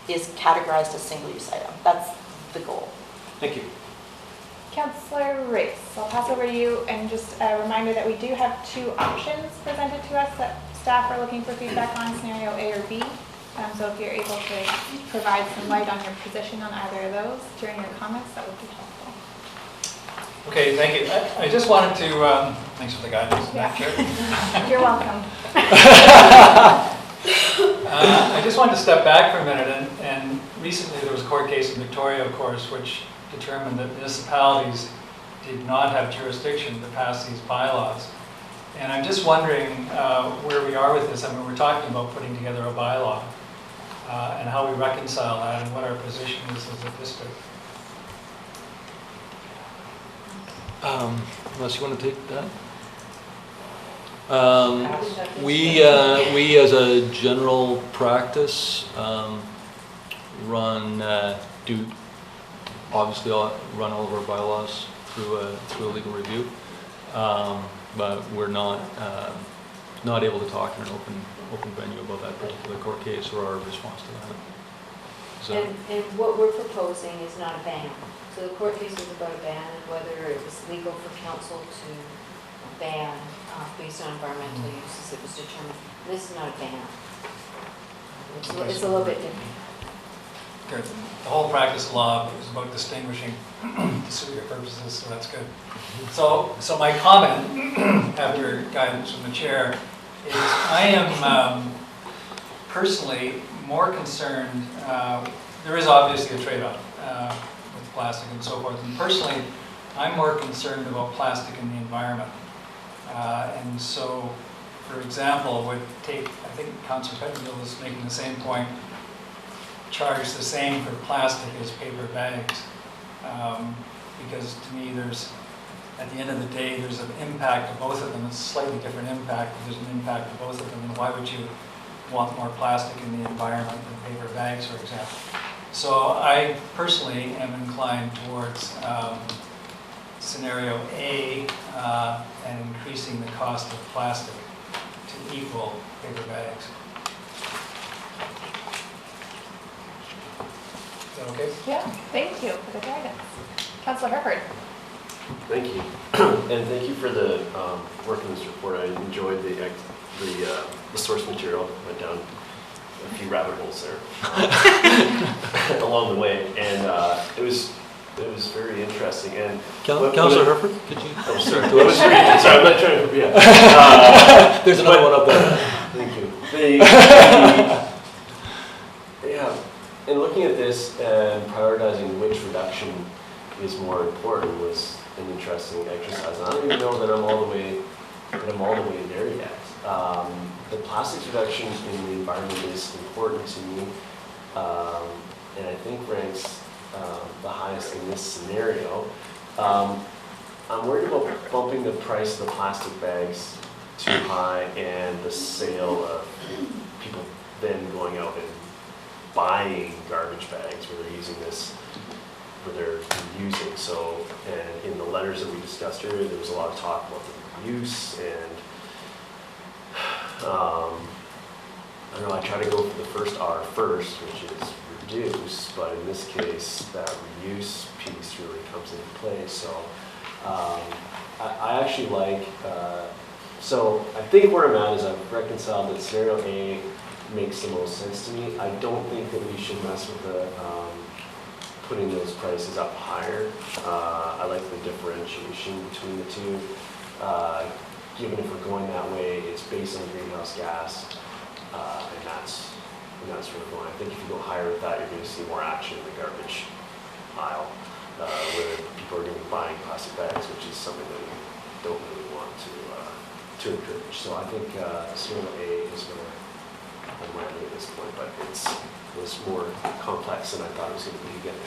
Speaker 6: is categorized as single-use item. That's the goal.
Speaker 7: Thank you.
Speaker 1: Councillor Race, I'll pass over to you, and just a reminder that we do have 2 options presented to us that staff are looking for feedback on, scenario A or B. So if you're able to provide some light on your position on either of those during your comments, that would be helpful.
Speaker 4: Okay, thank you. I just wanted to, thanks for the guidance.
Speaker 1: Yeah. You're welcome.
Speaker 4: I just wanted to step back for a minute, and recently there was a court case in Victoria, of course, which determined that municipalities did not have jurisdiction to pass these bylaws. And I'm just wondering where we are with this. I mean, we're talking about putting together a bylaw and how we reconcile that and what our position is as a district.
Speaker 2: Unless you want to take that? We as a general practice obviously run all of our bylaws through a legal review, but we're not able to talk in an open venue about that particular court case or our response to that. So,
Speaker 8: and what we're proposing is not a ban. So the court case was about a ban and whether it was legal for council to ban based on environmental uses. It was determined. This is not a ban. It's a little bit different.
Speaker 4: Good. The whole practice of law is about distinguishing discrete purposes, so that's good. So my comment, after guidance from the chair, is I am personally more concerned. There is obviously a trade-off with plastic and so forth, and personally, I'm more concerned about plastic in the environment. And so, for example, would take, I think Councillor Pettengill was making the same point, charge the same for plastic as paper bags. Because to me, there's at the end of the day, there's an impact to both of them. It's a slightly different impact, but there's an impact to both of them. And why would you want more plastic in the environment than paper bags, for example? So I personally am inclined towards scenario A and increasing the cost of plastic to equal paper bags. Is that okay?
Speaker 1: Yeah, thank you for the guidance. Councillor Herford.
Speaker 9: Thank you, and thank you for the work in this report. I enjoyed the source material. Went down a few rabbit holes there along the way, and it was very interesting. And
Speaker 2: Councillor Herford, could you?
Speaker 9: Oh, sorry. Sorry, I'm not trying to. Yeah.
Speaker 2: There's another one up there.
Speaker 9: Thank you. Yeah, in looking at this and prioritizing which reduction is more important was an interesting exercise. I don't even know that I'm all the way there yet. The plastics reduction in the environment is important to me, and I think ranks the highest in this scenario. I'm worried about bumping the price of the plastic bags too high and the sale of people then going out and buying garbage bags where they're using this, where they're using. So, and in the letters that we discussed earlier, there was a lot of talk about the use and I don't know, I try to go for the first R first, which is reduce, but in this case, that reuse piece really comes into play. So I actually like, so I think where I'm at is I've reconciled that scenario A makes the most sense to me. I don't think that we should mess with the putting those prices up higher. I like the differentiation between the two. Given if we're going that way, it's based on greenhouse gas, and that's where we're going. I think if you go higher with that, you're going to see more action in the garbage aisle, where people are going to be buying plastic bags, which is something that we don't really want to encourage. So I think scenario A is going to land at this point, but it was more complex than I thought it was going to be again.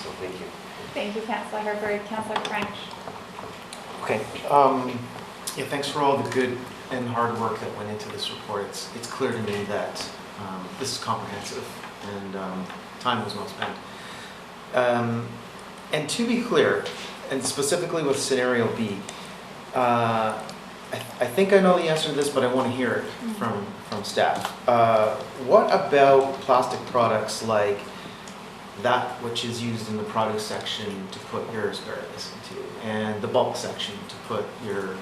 Speaker 9: So thank you.
Speaker 1: Thank you, Councillor Herford. Councillor French.
Speaker 10: Okay. Yeah, thanks for all the good and hard work that went into this report. It's clear to me that this is comprehensive and time was well spent. And to be clear, and specifically with scenario B, I think I know the answer to this, but I want to hear it from staff. What about plastic products like that which is used in the produce section to put your asparagus into, and the bulk section to put your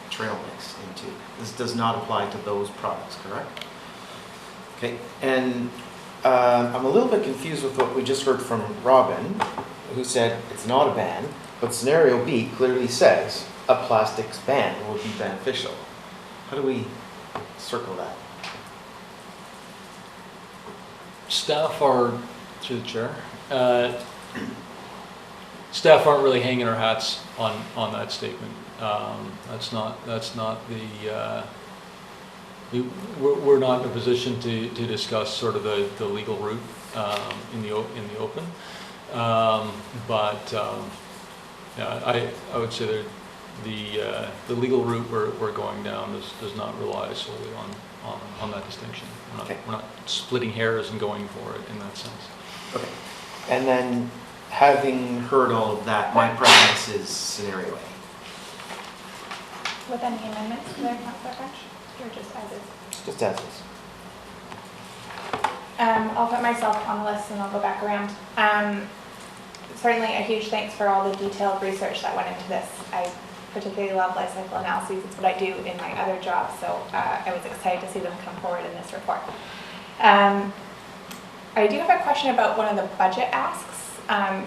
Speaker 10: trail mix into? This does not apply to those products, correct? Okay, and I'm a little bit confused with what we just heard from Robin, who said it's not a ban, but scenario B clearly says a plastics ban would be beneficial. How do we circle that?
Speaker 2: Staff are, through the chair, staff aren't really hanging our hats on that statement. That's not the, we're not in a position to discuss sort of the legal route in the open. Yeah, I would say that the legal route we're going down does not rely solely on that distinction. We're not splitting hairs and going for it in that sense.
Speaker 10: Okay. And then, having heard all of that, my preference is scenario A.
Speaker 1: With any amendments to their Councillor French? Or just as is?
Speaker 10: Just as is.
Speaker 1: I'll put myself on the list and I'll go back around. Certainly a huge thanks for all the detailed research that went into this. I particularly love life cycle analyses. It's what I do in my other job, so I was excited to see them come forward in this report. I do have a question about one of the budget asks,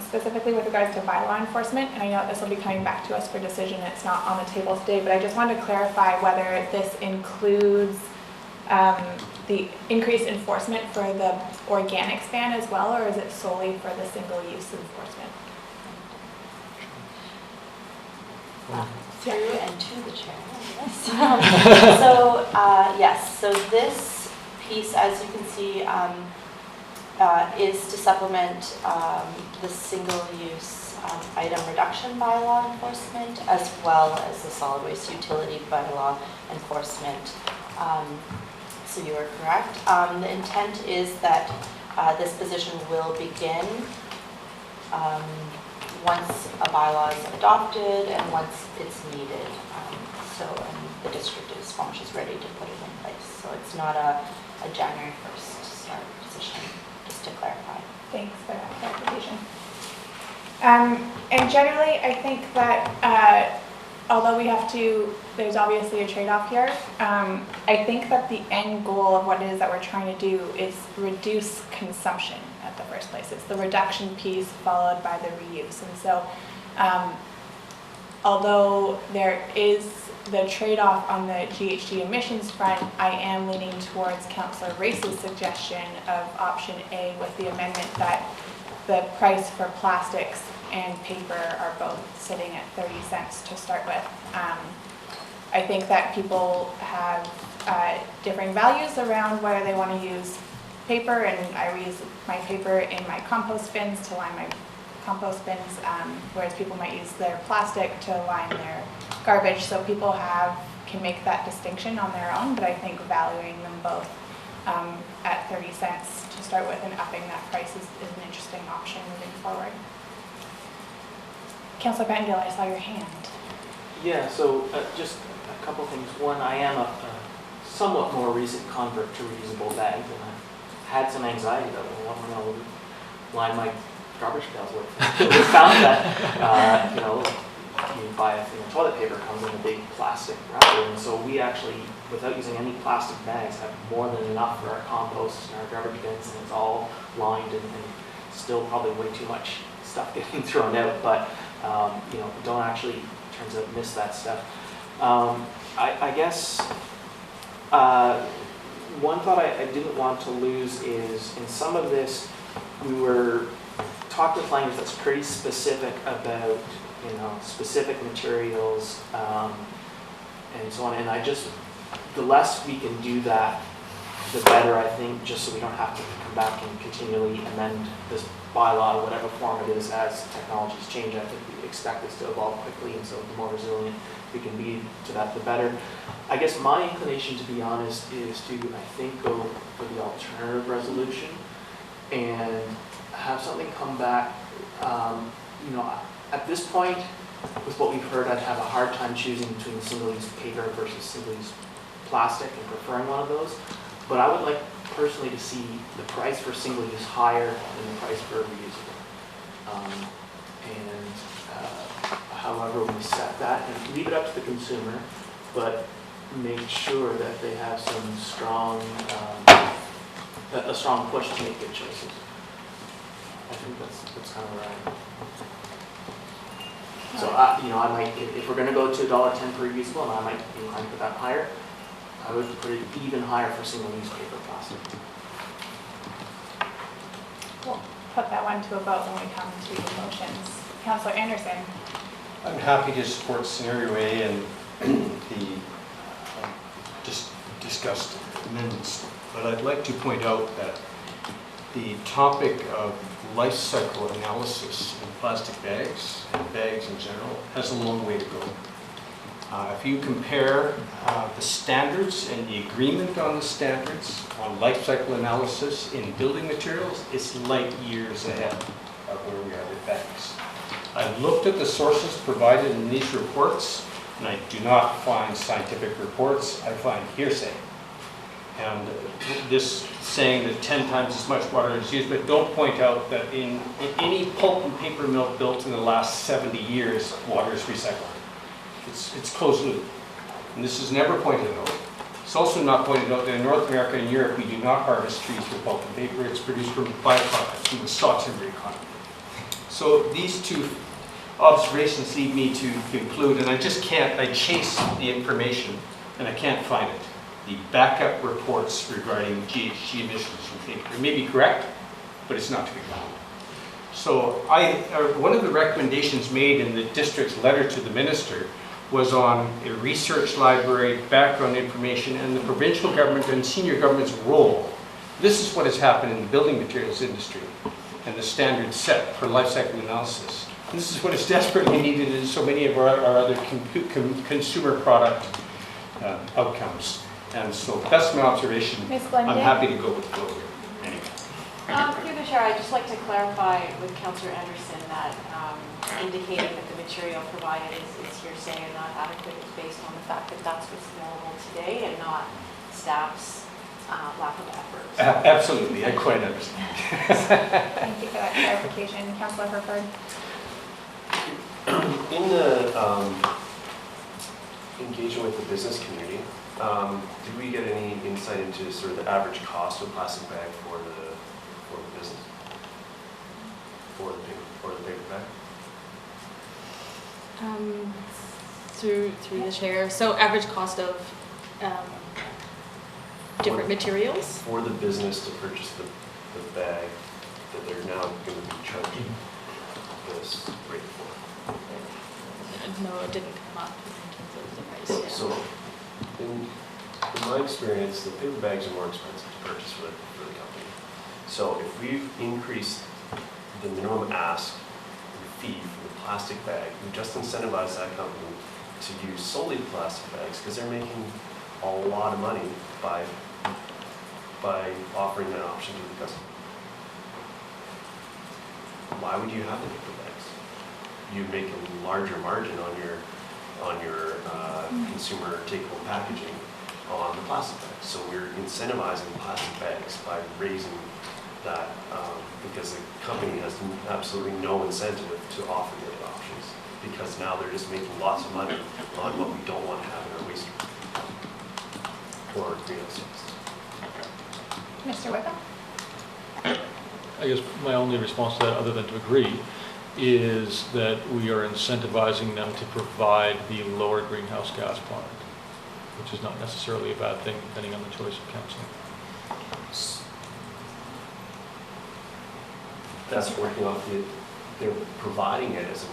Speaker 1: specifically with regards to bylaw enforcement, and I know this will be coming back to us for decision. It's not on the table today, but I just wanted to clarify whether this includes the increased enforcement for the organics ban as well, or is it solely for the single-use enforcement?
Speaker 6: Through and to the chair, yes. So, yes, so this piece, as you can see, is to supplement the single-use item reduction bylaw enforcement, as well as the solid waste utility bylaw enforcement. So you are correct. The intent is that this position will begin once a bylaw is adopted and once it's needed. And the district is Squamish is ready to put it in place. So it's not a January 1st start position, just to clarify.
Speaker 1: Thanks for that clarification. And generally, I think that although we have to, there's obviously a trade-off here. I think that the end goal of what it is that we're trying to do is reduce consumption at the first place. It's the reduction piece followed by the reuse. And so, although there is the trade-off on the GHG emissions front, I am leaning towards Councillor Race's suggestion of option A with the amendment that the price for plastics and paper are both sitting at 30 cents to start with. I think that people have differing values around whether they want to use paper, and I reuse my paper in my compost bins to line my compost bins, whereas people might use their plastic to line their garbage. So people can make that distinction on their own, but I think valuing them both at 30 cents to start with and upping that price is an interesting option moving forward. Councillor Bengill, I saw your hand.
Speaker 5: Yeah, so just a couple things. One, I am a somewhat more recent convert to reusable bags, and I had some anxiety about what I'm going to line my garbage pails with. We found that, you buy a thing of toilet paper, comes in a big plastic wrapper, and so we actually, without using any plastic bags, have more than enough for our compost and our garbage bins, and it's all lined and still probably way too much stuff getting thrown out, but don't actually, turns out, miss that stuff. I guess one thought I didn't want to lose is in some of this, we were talking with language that's pretty specific about specific materials and so on. And the less we can do that, the better, I think, just so we don't have to come back and continually amend this bylaw, whatever form it is, as technologies change. I think we expect this to evolve quickly, and so the more resilient we can be to that, the better. I guess my inclination, to be honest, is to, I think, go for the alternative resolution and have something come back. At this point, with what we've heard, I'd have a hard time choosing between single-use paper versus single-use plastic and preferring one of those. But I would like personally to see the price for single-use higher than the price for reusable. However we set that, and leave it up to the consumer, but make sure that they have some strong, a strong push to make good choices. I think that's kind of where I am. So, I might, if we're going to go to $1.10 per reusable, and I might be inclined to put that higher, I would put it even higher for single-use paper plastic.
Speaker 1: We'll put that one to a vote when we come to the motions. Councillor Anderson.
Speaker 7: I'm happy to support scenario A and the just discussed amendments, but I'd like to point out that the topic of life cycle analysis in plastic bags and bags in general has a long way to go. If you compare the standards and the agreement on the standards on life cycle analysis in building materials, it's light years ahead of where we are with bags. I've looked at the sources provided in these reports, and I do not find scientific reports, I find hearsay. And this saying that 10 times as much water is used, but don't point out that in any pulp and paper mill built in the last 70 years, water is recycled. It's closed loop. And this is never pointed out. It's also not pointed out that in North America and Europe, we do not harvest trees for pulp and paper. It's produced from byproducts, from the saw timber economy. So these two observations lead me to conclude, and I just can't, I chase the information and I can't find it. The backup reports regarding GHG emissions from paper. It may be correct, but it's not to be found. So one of the recommendations made in the district's letter to the minister was on a research library, background information, and the provincial government and senior government's role. This is what has happened in the building materials industry and the standards set for life cycle analysis. This is what is desperately needed in so many of our other consumer product outcomes. And so that's my observation.
Speaker 1: Ms. Glendale?
Speaker 7: I'm happy to go with the flow here. Anyway.
Speaker 11: Through the chair, I'd just like to clarify with Councillor Anderson that indicating that the material provided is hearsay and not adequate is based on the fact that that's what's available today and not staff's lack of effort.
Speaker 7: Absolutely, I quite understand.
Speaker 1: Thank you for that clarification. Councillor Herford?
Speaker 9: In the engagement with the business community, did we get any insight into sort of the average cost of a plastic bag for the business? For the paper bag?
Speaker 3: Through the chair, so average cost of different materials?
Speaker 9: For the business to purchase the bag that they're now going to be charging this rate for.
Speaker 3: No, it didn't come up in terms of the price. Yeah.
Speaker 9: So, in my experience, the paper bags are more expensive to purchase for the company. So if we've increased the minimum ask fee for the plastic bag, we just incentivize that company to use solely plastic bags because they're making a lot of money by offering that option to the customer. Why would you have the paper bags? You make a larger margin on your consumer take-home packaging on the plastic bags. So we're incentivizing plastic bags by raising that because the company has absolutely no incentive to offer the other options because now they're just making lots of money on what we don't want to have in our waste stream or greenhouse gas.
Speaker 1: Mr. Wickham?
Speaker 2: I guess my only response to that, other than to agree, is that we are incentivizing them to provide the lower greenhouse gas product, which is not necessarily a bad thing depending on the choice of council.
Speaker 9: That's working off they're providing it as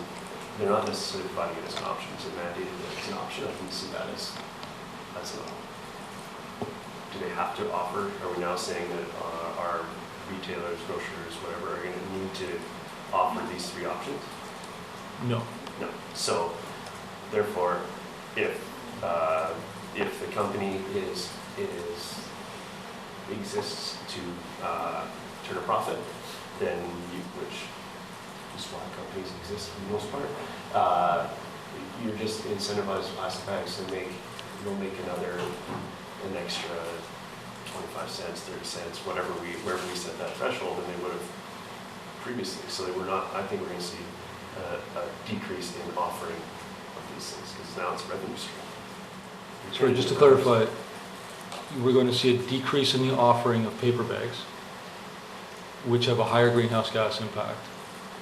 Speaker 9: they're not necessarily providing it as an option. It's mandated that it's an option. I can see that as an option. Do they have to offer? Are we now saying that our retailers, grocers, whatever, are going to need to offer these three options?
Speaker 2: No.
Speaker 9: No. So, therefore, if the company exists to turn a profit, then which is why companies exist for the most part, you're just incentivized plastic bags to you'll make an extra 25 cents, 30 cents, wherever we set that threshold than they would have previously. So I think we're going to see a decrease in offering of these things because now it's a revenue stream.
Speaker 2: Sorry, just to clarify, we're going to see a decrease in the offering of paper bags, which have a higher greenhouse gas impact,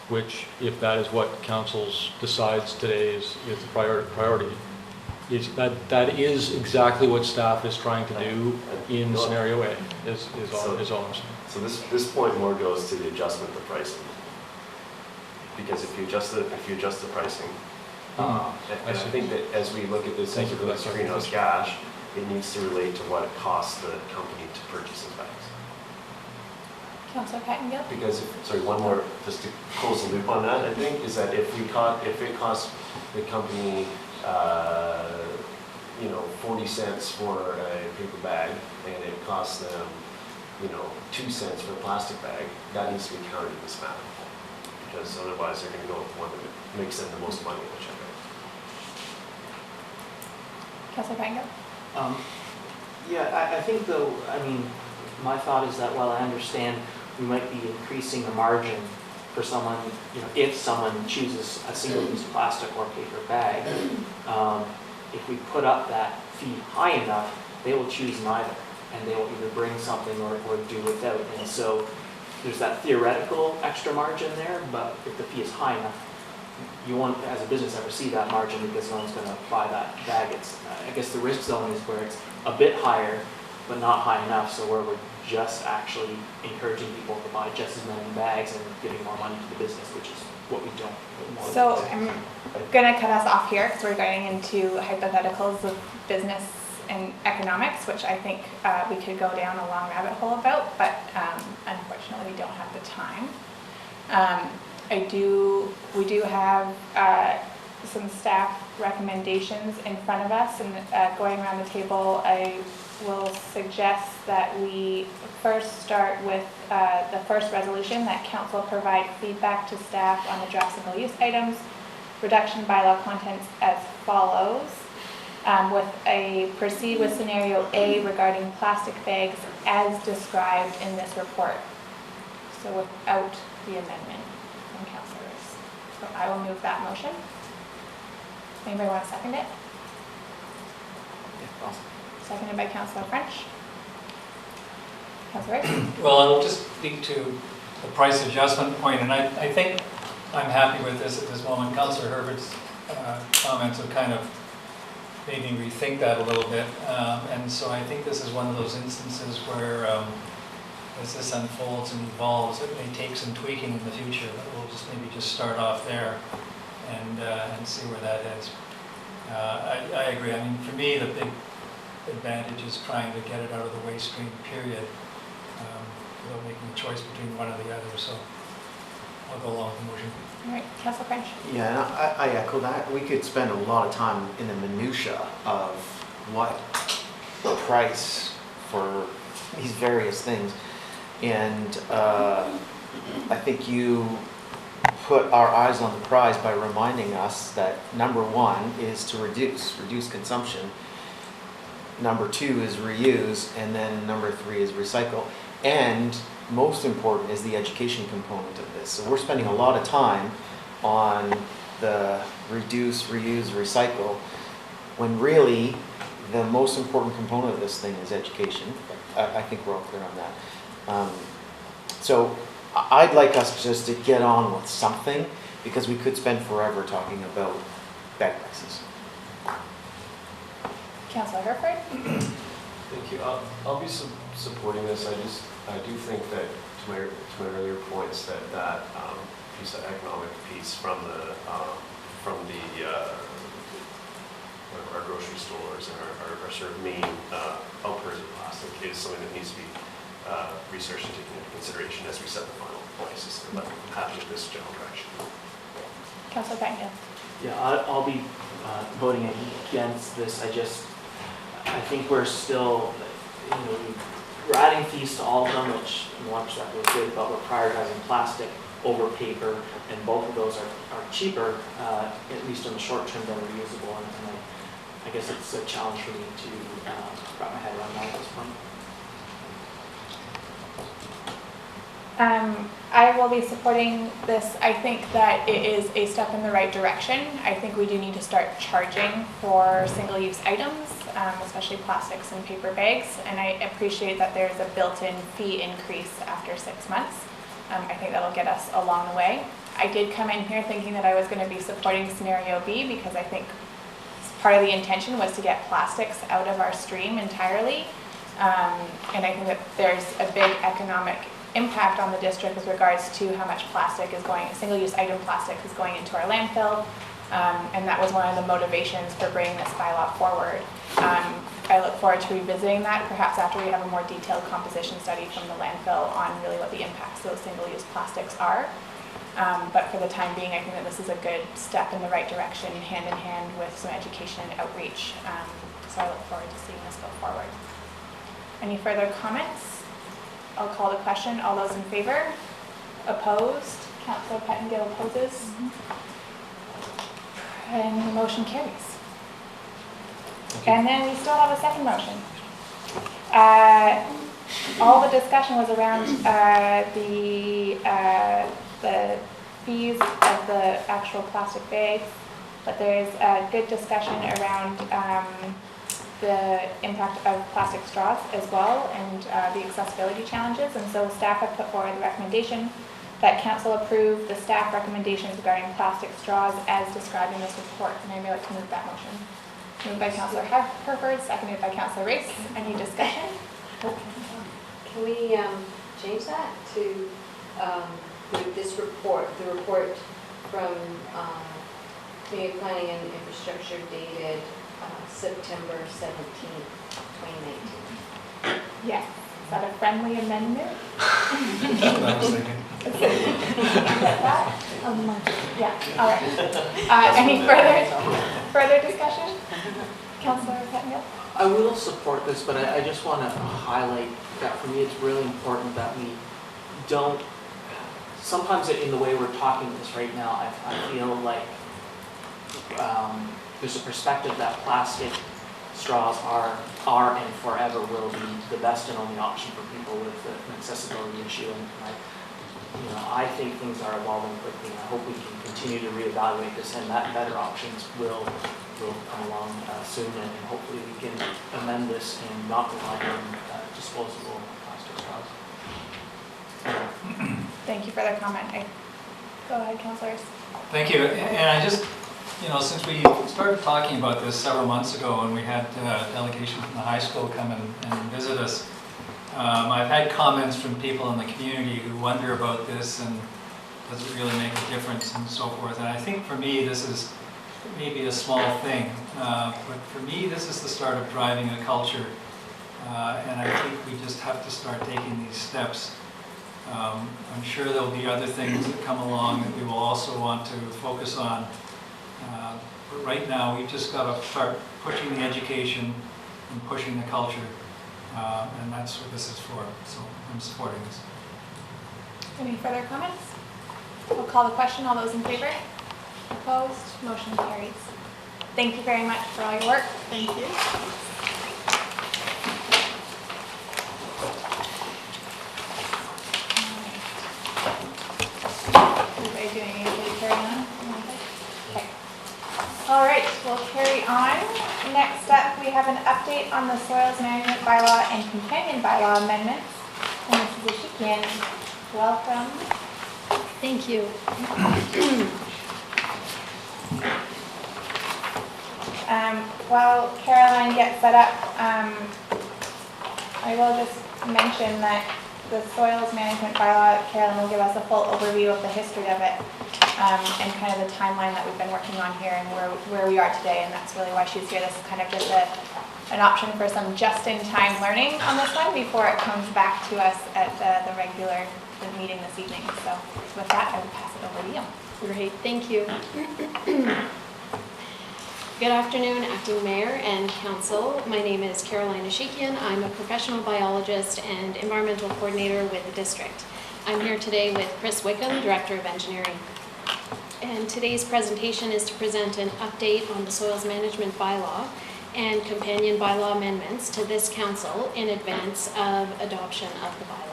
Speaker 2: which, if that is what council decides today is the priority, is that is exactly what staff is trying to do in scenario A, is all I'm saying.
Speaker 9: So this point more goes to the adjustment of the pricing. Because if you adjust the pricing, and I think that as we look at this as it relates to greenhouse gas, it needs to relate to what it costs the company to purchase those bags.
Speaker 1: Councillor Pettingill?
Speaker 9: Because, one more, just to close the loop on that, I think, is that if it costs the company, 40 cents for a paper bag, and it costs them, 2 cents for a plastic bag, that needs to be counted in this math. Because otherwise they're going to go with one that makes them the most money in the checkout.
Speaker 1: Councillor Pettingill?
Speaker 5: Yeah, I think though, my thought is that while I understand we might be increasing the margin for someone, if someone chooses a single-use plastic or paper bag, if we put up that fee high enough, they will choose neither, and they will either bring something or do without. And so there's that theoretical extra margin there, but if the fee is high enough, you won't, as a business, ever see that margin because no one's going to buy that bag. I guess the risk zone is where it's a bit higher, but not high enough, so where we're just actually encouraging people to buy just as many bags and giving more money to the business, which is what we don't want.
Speaker 1: So I'm going to cut us off here because we're going into hypotheticals of business and economics, which I think we could go down a long rabbit hole about, but unfortunately we don't have the time. we do have some staff recommendations in front of us, and going around the table, I will suggest that we first start with the first resolution, that council provide feedback to staff on the draft single-use items, reduction bylaw contents as follows, with a proceed with scenario A regarding plastic bags as described in this report. So without the amendment from councillors. So I will move that motion. Anybody want to second it?
Speaker 10: Yeah, awesome.
Speaker 1: Seconded by Councillor French. Councillor Rice?
Speaker 4: Well, I'll just speak to the price adjustment point, and I think I'm happy with this at this moment. Councillor Herbert's comments have kind of made me rethink that a little bit, and so I think this is one of those instances where as this unfolds and evolves, it may take some tweaking in the future, but we'll just maybe just start off there and see where that is. I agree. I mean, for me, the big advantage is trying to get it out of the waste stream, period, without making a choice between one or the other. So I'll go along with the motion.
Speaker 1: All right, Councillor French.
Speaker 10: Yeah, and I echo that. We could spend a lot of time in the minutia of what the price for these various things. And I think you put our eyes on the prize by reminding us that number one is to reduce consumption. Number two is reuse, and then number three is recycle. And most important is the education component of this. So we're spending a lot of time on the reduce, reuse, recycle, when really the most important component of this thing is education. I think we're all clear on that. So I'd like us just to get on with something, because we could spend forever talking about bag prices.
Speaker 1: Councillor Herford?
Speaker 9: Thank you. I'll be supporting this. I do think that, to my earlier points, that piece of economic piece from our grocery stores and our sort of main outputters of plastic is something that needs to be researched and taken into consideration as we set the final prices. I'm happy with this general direction.
Speaker 1: Councillor Patton.
Speaker 5: Yeah, I'll be voting against this. I think we're still, we're adding fees to all of them, which in one perspective is good, but we're prioritizing plastic over paper, and both of those are cheaper, at least in the short term, than reusable. And I guess it's a challenge for me to wrap my head around that at this point.
Speaker 1: I will be supporting this. I think that it is a step in the right direction. I think we do need to start charging for single-use items, especially plastics and paper bags, and I appreciate that there's a built-in fee increase after 6 months. I think that'll get us along the way. I did come in here thinking that I was going to be supporting scenario B, because I think part of the intention was to get plastics out of our stream entirely, and I think that there's a big economic impact on the district with regards to how much plastic is going, single-use item plastic is going into our landfill, and that was one of the motivations for bringing this bylaw forward. I look forward to revisiting that, perhaps after we have a more detailed composition study from the landfill on really what the impacts of those single-use plastics are. But for the time being, I think that this is a good step in the right direction, hand in hand with some education and outreach. So I look forward to seeing this go forward. Any further comments? I'll call the question. All those in favor? Opposed? Councillor Pettengill opposes. And the motion carries. And then we still have a second motion. All the discussion was around the fees of the actual plastic bags, but there's a good discussion around the impact of plastic straws as well, and the accessibility challenges. And so staff have put forward the recommendation that council approve the staff recommendations regarding plastic straws as described in this report. And I'd like to move that motion. Moved by Councillor Herford, seconded by Councillor Race. Any discussion?
Speaker 8: Can we change that to this report, the report from Community Planning and Infrastructure dated September 17th, 2019?
Speaker 1: Yes. Is that a friendly amendment?
Speaker 4: That's what I was thinking.
Speaker 1: Yeah, all right. Any further discussion? Councillor Pettingill?
Speaker 5: I will support this, but I just want to highlight that for me, it's really important that we don't, sometimes in the way we're talking this right now, I feel like there's a perspective that plastic straws are and forever will be the best and only option for people with an accessibility issue. And I think things are evolving quickly, and I hope we can continue to reevaluate this, and that better options will come along soon, and hopefully we can amend this and not rely on disposable plastic straws.
Speaker 1: Thank you for the comment. Go ahead, councillors.
Speaker 4: Thank you. And I just, since we started talking about this several months ago, and we had a delegation from the high school come and visit us, I've had comments from people in the community who wonder about this and does it really make a difference and so forth. And I think for me, this is maybe a small thing, but for me, this is the start of driving a culture. And I think we just have to start taking these steps. I'm sure there'll be other things that come along that we will also want to focus on. But right now, we've just got to start pushing the education and pushing the culture. And that's what this is for. So I'm supporting this.
Speaker 1: Any further comments? We'll call the question. All those in favor? Opposed? Motion carries. Thank you very much for all your work.
Speaker 3: Thank you.
Speaker 1: Are you doing anything to carry on? Okay. All right, we'll carry on. Next up, we have an update on the Soils Management Bylaw and Companion Bylaw amendments. And Mrs. Ashekian, welcome.
Speaker 12: Thank you.
Speaker 1: While Caroline gets set up, I will just mention that the Soils Management Bylaw, Caroline will give us a full overview of the history of it and kind of the timeline that we've been working on here and where we are today, and that's really why she's here. This is kind of just an option for some just-in-time learning on this one before it comes back to us at the regular meeting this evening. So with that, I will pass it over to you.
Speaker 12: Great, thank you. Good afternoon, Acting Mayor and Council. My name is Caroline Ashekian. I'm a professional biologist and environmental coordinator with the district. I'm here today with Chris Wickham, Director of Engineering. And today's presentation is to present an update on the Soils Management Bylaw and companion bylaw amendments to this council in advance of adoption of the bylaw.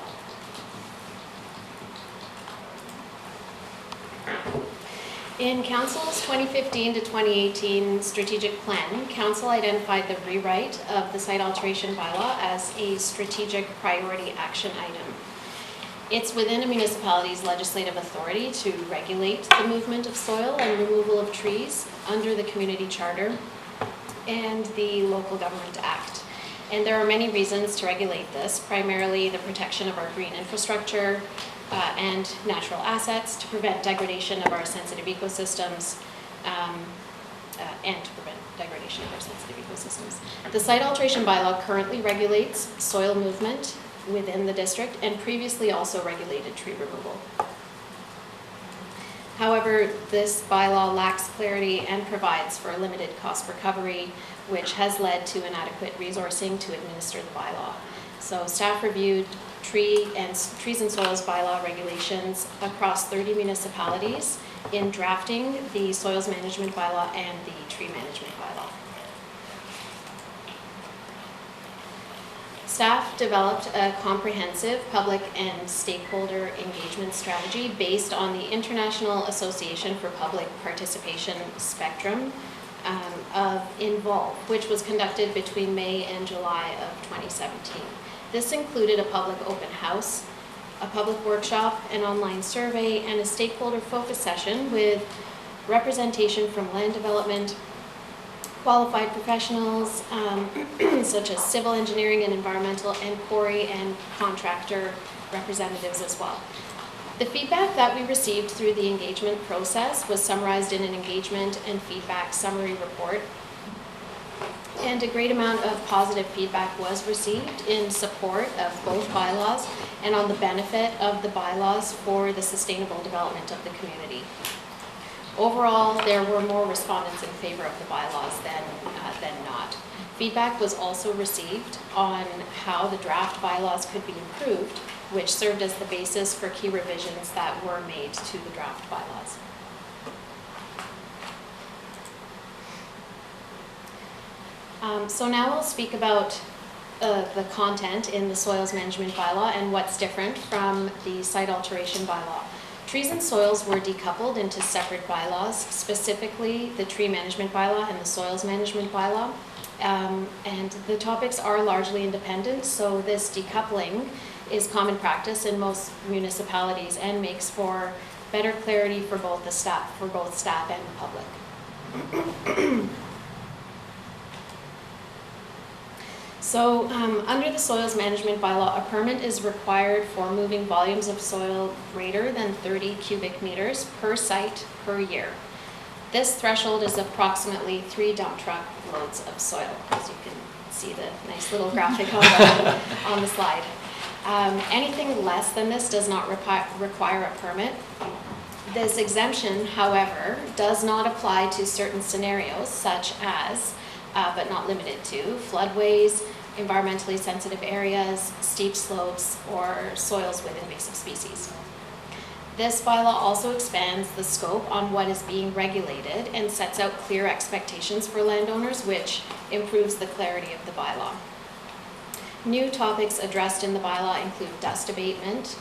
Speaker 12: In Council's 2015 to 2018 strategic plan, Council identified the rewrite of the site alteration bylaw as a strategic priority action item. It's within a municipality's legislative authority to regulate the movement of soil and removal of trees under the Community Charter and the Local Government Act. And there are many reasons to regulate this, primarily the protection of our green infrastructure, and natural assets to prevent degradation of our sensitive ecosystems The site alteration bylaw currently regulates soil movement within the district and previously also regulated tree removal. However, this bylaw lacks clarity and provides for a limited cost recovery, which has led to inadequate resourcing to administer the bylaw. So staff reviewed trees and soils bylaw regulations across 30 municipalities in drafting the soils management bylaw and the tree management bylaw. Staff developed a comprehensive public and stakeholder engagement strategy based on the International Association for Public Participation Spectrum of Involve, which was conducted between May and July of 2017. This included a public open house, a public workshop, an online survey, and a stakeholder focus session with representation from land development, qualified professionals such as civil engineering and environmental and quarry and contractor representatives as well. The feedback that we received through the engagement process was summarized in an engagement and feedback summary report. and a great amount of positive feedback was received in support of both bylaws and on the benefit of the bylaws for the sustainable development of the community. Overall, there were more respondents in favor of the bylaws than not. Feedback was also received on how the draft bylaws could be improved, which served as the basis for key revisions that were made to the draft bylaws. So now we'll speak about the content in the soils management bylaw and what's different from the site alteration bylaw. Trees and soils were decoupled into separate bylaws, specifically the tree management bylaw and the soils management bylaw. And the topics are largely independent, so this decoupling is common practice in most municipalities and makes for better clarity for both staff and the public. So under the soils management bylaw, a permit is required for moving volumes of soil greater than 30 cubic meters per site per year. This threshold is approximately 3 dump truck loads of soil, as you can see the nice little graphic on the slide. Anything less than this does not require a permit. This exemption, however, does not apply to certain scenarios such as, but not limited to, floodways, environmentally sensitive areas, steep slopes, or soils with invasive species. This bylaw also expands the scope on what is being regulated and sets out clear expectations for landowners, which improves the clarity of the bylaw. New topics addressed in the bylaw include dust abatement,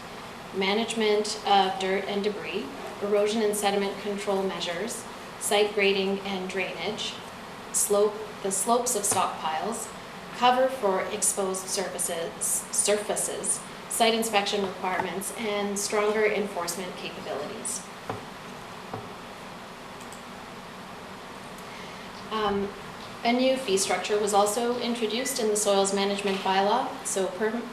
Speaker 12: management of dirt and debris, erosion and sediment control measures, site grading and drainage, the slopes of stockpiles, cover for exposed surfaces, site inspection requirements, and stronger enforcement capabilities. A new fee structure was also introduced in the soils management bylaw. So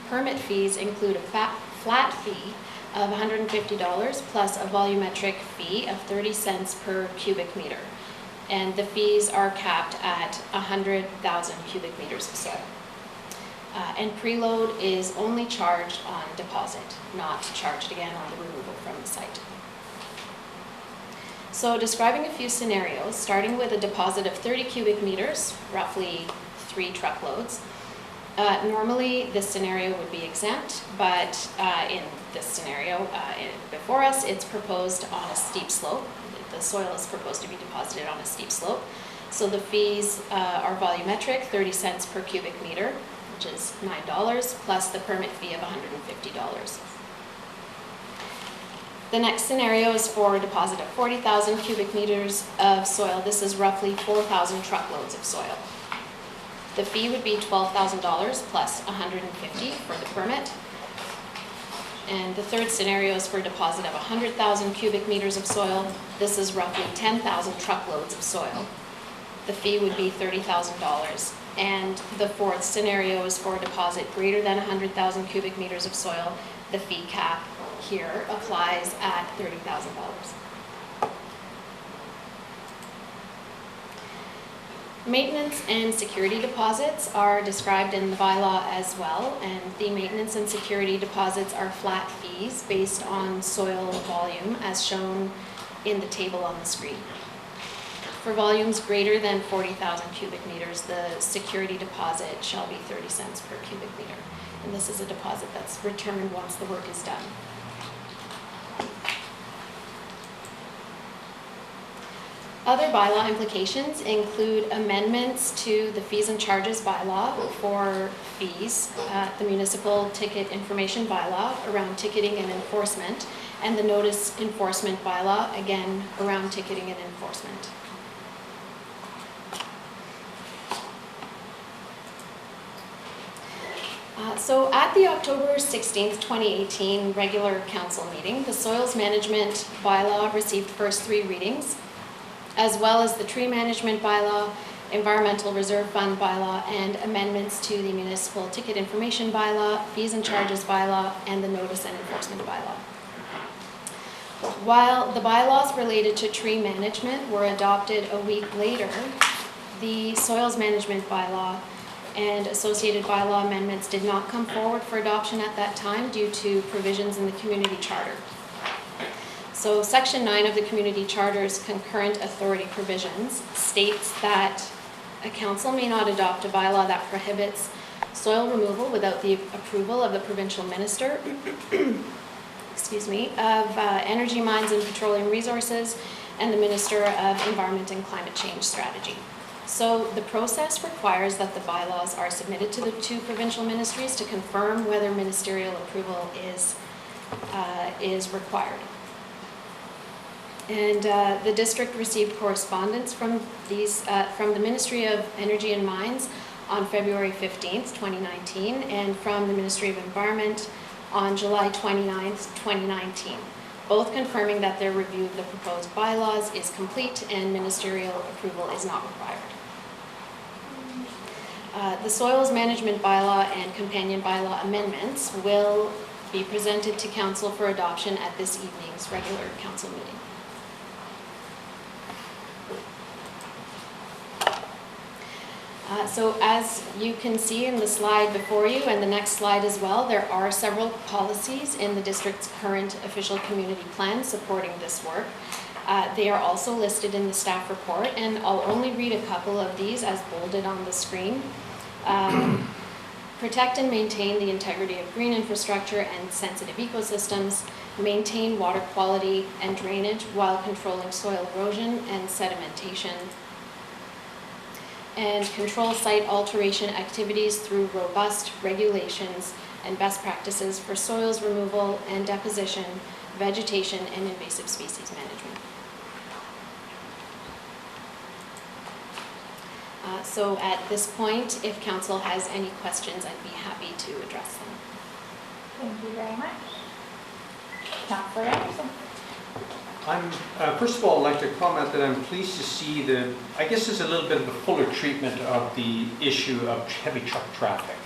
Speaker 12: permit fees include a flat fee of $150 plus a volumetric fee of 30 cents per cubic meter. And the fees are capped at 100,000 cubic meters of soil. And preload is only charged on deposit, not charged again on the removal from the site. So describing a few scenarios, starting with a deposit of 30 cubic meters, roughly 3 truckloads. Normally this scenario would be exempt, but in this scenario before us, it's proposed on a steep slope. The soil is proposed to be deposited on a steep slope. So the fees are volumetric, 30 cents per cubic meter, which is $9, plus the permit fee of $150. The next scenario is for a deposit of 40,000 cubic meters of soil. This is roughly 4,000 truckloads of soil. The fee would be $12,000 plus $150 for the permit. And the third scenario is for a deposit of 100,000 cubic meters of soil. This is roughly 10,000 truckloads of soil. The fee would be $30,000. And the fourth scenario is for a deposit greater than 100,000 cubic meters of soil. The fee cap here applies at $30,000. Maintenance and security deposits are described in the bylaw as well, and the maintenance and security deposits are flat fees based on soil volume as shown in the table on the screen. For volumes greater than 40,000 cubic meters, the security deposit shall be 30 cents per cubic meter. And this is a deposit that's returned once the work is done. Other bylaw implications include amendments to the fees and charges bylaw for fees, the municipal ticket information bylaw around ticketing and enforcement, and the notice enforcement bylaw, again, around ticketing and enforcement. So at the October 16th, 2018 regular council meeting, the soils management bylaw received first 3 readings, as well as the tree management bylaw, environmental reserve fund bylaw, and amendments to the municipal ticket information bylaw, fees and charges bylaw, and the notice and enforcement bylaw. While the bylaws related to tree management were adopted a week later, the soils management bylaw and associated bylaw amendments did not come forward for adoption at that time due to provisions in the community charter. So Section 9 of the community charter's concurrent authority provisions states that a council may not adopt a bylaw that prohibits soil removal without the approval of the provincial minister excuse me, of energy, mines and petroleum resources and the Minister of Environment and Climate Change Strategy. So the process requires that the bylaws are submitted to the two provincial ministries to confirm whether ministerial approval is required. And the district received correspondence from the Ministry of Energy and Mines on February 15th, 2019, and from the Ministry of Environment on July 29th, 2019, both confirming that their review of the proposed bylaws is complete and ministerial approval is not required. The Soils Management Bylaw and Companion Bylaw amendments will be presented to Council for adoption at this evening's regular Council meeting. So as you can see in the slide before you and the next slide as well, there are several policies in the district's current official community plan supporting this work. They are also listed in the staff report, and I'll only read a couple of these as bolded on the screen. Protect and maintain the integrity of green infrastructure and sensitive ecosystems, maintain water quality and drainage while controlling soil erosion and sedimentation, and control site alteration activities through robust regulations and best practices for soils removal and deposition, vegetation, and invasive species management. So at this point, if council has any questions, I'd be happy to address them.
Speaker 1: Thank you very much. Councillor Anderson.
Speaker 7: First of all, I'd like to comment that I'm pleased to see the, I guess there's a little bit of a fuller treatment of the issue of heavy truck traffic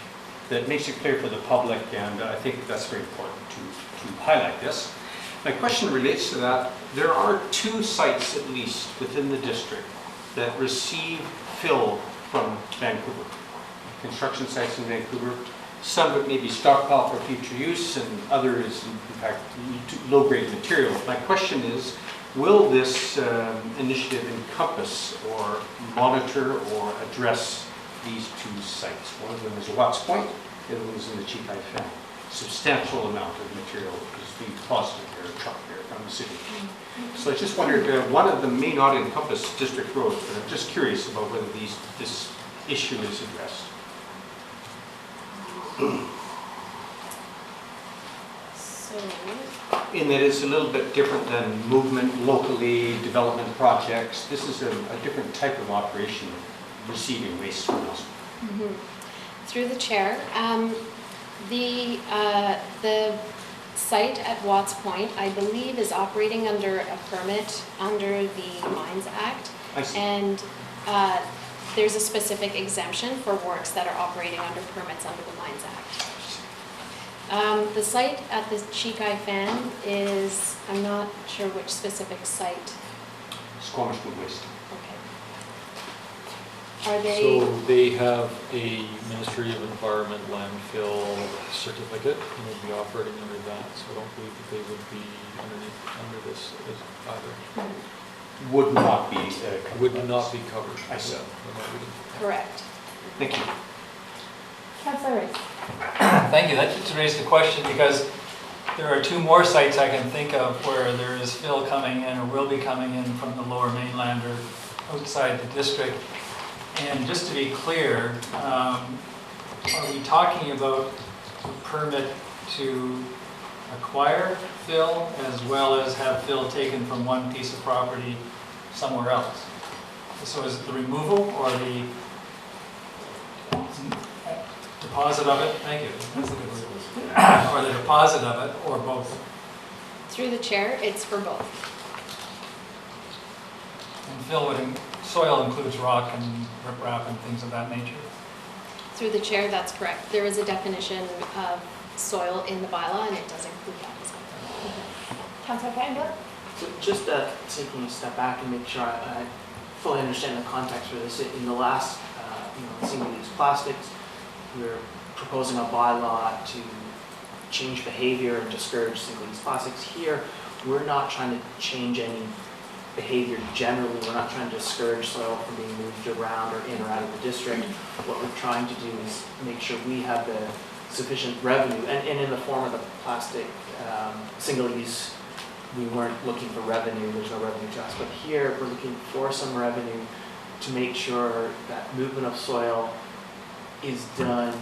Speaker 7: that makes it clear for the public, and I think that's very important to highlight this. My question relates to that. There are two sites, at least, within the district that receive fill from Vancouver, construction sites in Vancouver. Some of it may be stockpiled for future use, and others, in fact, low-grade material. My question is, will this initiative encompass or monitor or address these two sites? One of them is Watts Point, the other one is in the Chikai Fen. Substantial amount of material is being deposited there, a truck there from the city. So I just wondered, one of them may not encompass district roads, but I'm just curious about whether this issue is addressed.
Speaker 12: So,
Speaker 7: in that it's a little bit different than movement locally, development projects. This is a different type of operation, receiving waste from us.
Speaker 12: through the chair, the site at Watts Point, I believe, is operating under a permit under the Mines Act.
Speaker 7: I see.
Speaker 12: And there's a specific exemption for works that are operating under permits under the Mines Act. The site at the Chikai Fen is, I'm not sure which specific site.
Speaker 7: Squamish food waste.
Speaker 12: Okay. Are they?
Speaker 2: So they have a Ministry of Environment landfill certificate and would be operating under that, so I don't believe that they would be under this either.
Speaker 7: Would not be
Speaker 2: Would not be covered.
Speaker 7: I see.
Speaker 12: Correct.
Speaker 7: Thank you.
Speaker 1: Councillor Rice.
Speaker 4: Thank you. That just raised the question because there are two more sites I can think of where there is fill coming in or will be coming in from the lower mainland or outside the district. And just to be clear, are we talking about a permit to acquire fill as well as have fill taken from one piece of property somewhere else? So is it the removal or the deposit of it? Thank you. That's a good word. Or the deposit of it, or both?
Speaker 12: Through the chair, it's for both.
Speaker 4: And fill would, soil includes rock and riprap and things of that nature.
Speaker 12: Through the chair, that's correct. There is a definition of soil in the bylaw, and it does include that as well.
Speaker 1: Councillor Campbell.
Speaker 5: So just taking a step back and make sure I fully understand the context for this. In the last, single-use plastics, we're proposing a bylaw to change behavior and discourage single-use plastics. Here, we're not trying to change any behavior generally. We're not trying to discourage soil from being moved around or in or out of the district. What we're trying to do is make sure we have the sufficient revenue, and in the form of the plastic single-use, we weren't looking for revenue, there's no revenue to us, but here we're looking for some revenue to make sure that movement of soil is done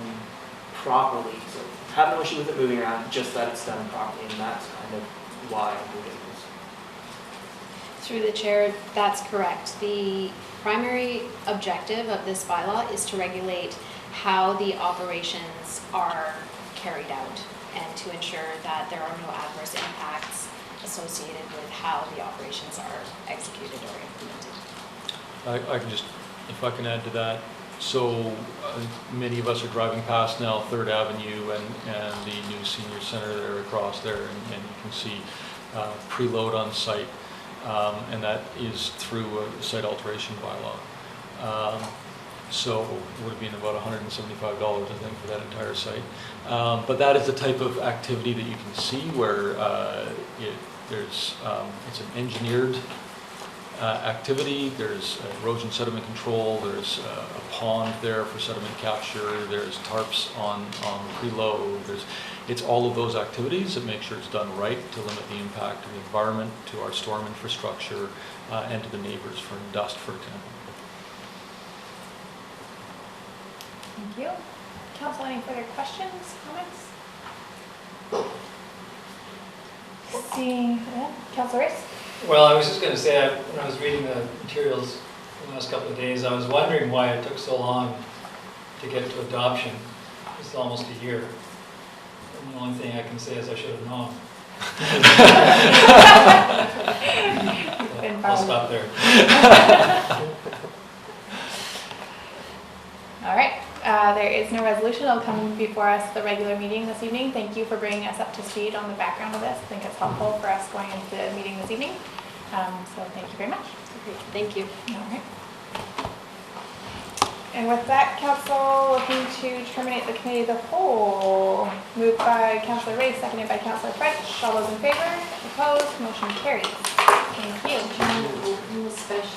Speaker 5: properly. So have no issue with it moving around, just that it's done properly, and that's kind of why we're doing this.
Speaker 12: Through the chair, that's correct. The primary objective of this bylaw is to regulate how the operations are carried out and to ensure that there are no adverse impacts associated with how the operations are executed or implemented.
Speaker 2: I can just, if I can add to that, so many of us are driving past now 3rd Avenue and the new senior center there across there, and you can see preload on site, and that is through a site alteration bylaw. So it would have been about $175, I think, for that entire site. But that is the type of activity that you can see where it's an engineered activity. There's erosion sediment control, there's a pond there for sediment capture, there's tarps on preload, it's all of those activities that make sure it's done right to limit the impact of the environment, to our storm infrastructure, and to the neighbors for dust, for example.
Speaker 1: Thank you. Council, any further questions, comments? Seeing, Councilor Rice?
Speaker 4: Well, I was just going to say, when I was reading the materials the last couple of days, I was wondering why it took so long to get to adoption. It's almost a year. And the only thing I can say is I should have known. I'll stop there.
Speaker 1: All right. There is no resolution. It'll come before us at the regular meeting this evening. Thank you for bringing us up to speed on the background of this. I think it's helpful for us going into the meeting this evening. So thank you very much.
Speaker 12: Okay, thank you.
Speaker 1: All right. And with that, Council looking to terminate the committee of the whole. Moved by Councilor Ray, seconded by Councilor French. All those in favor? Opposed? Motion carries. Thank you.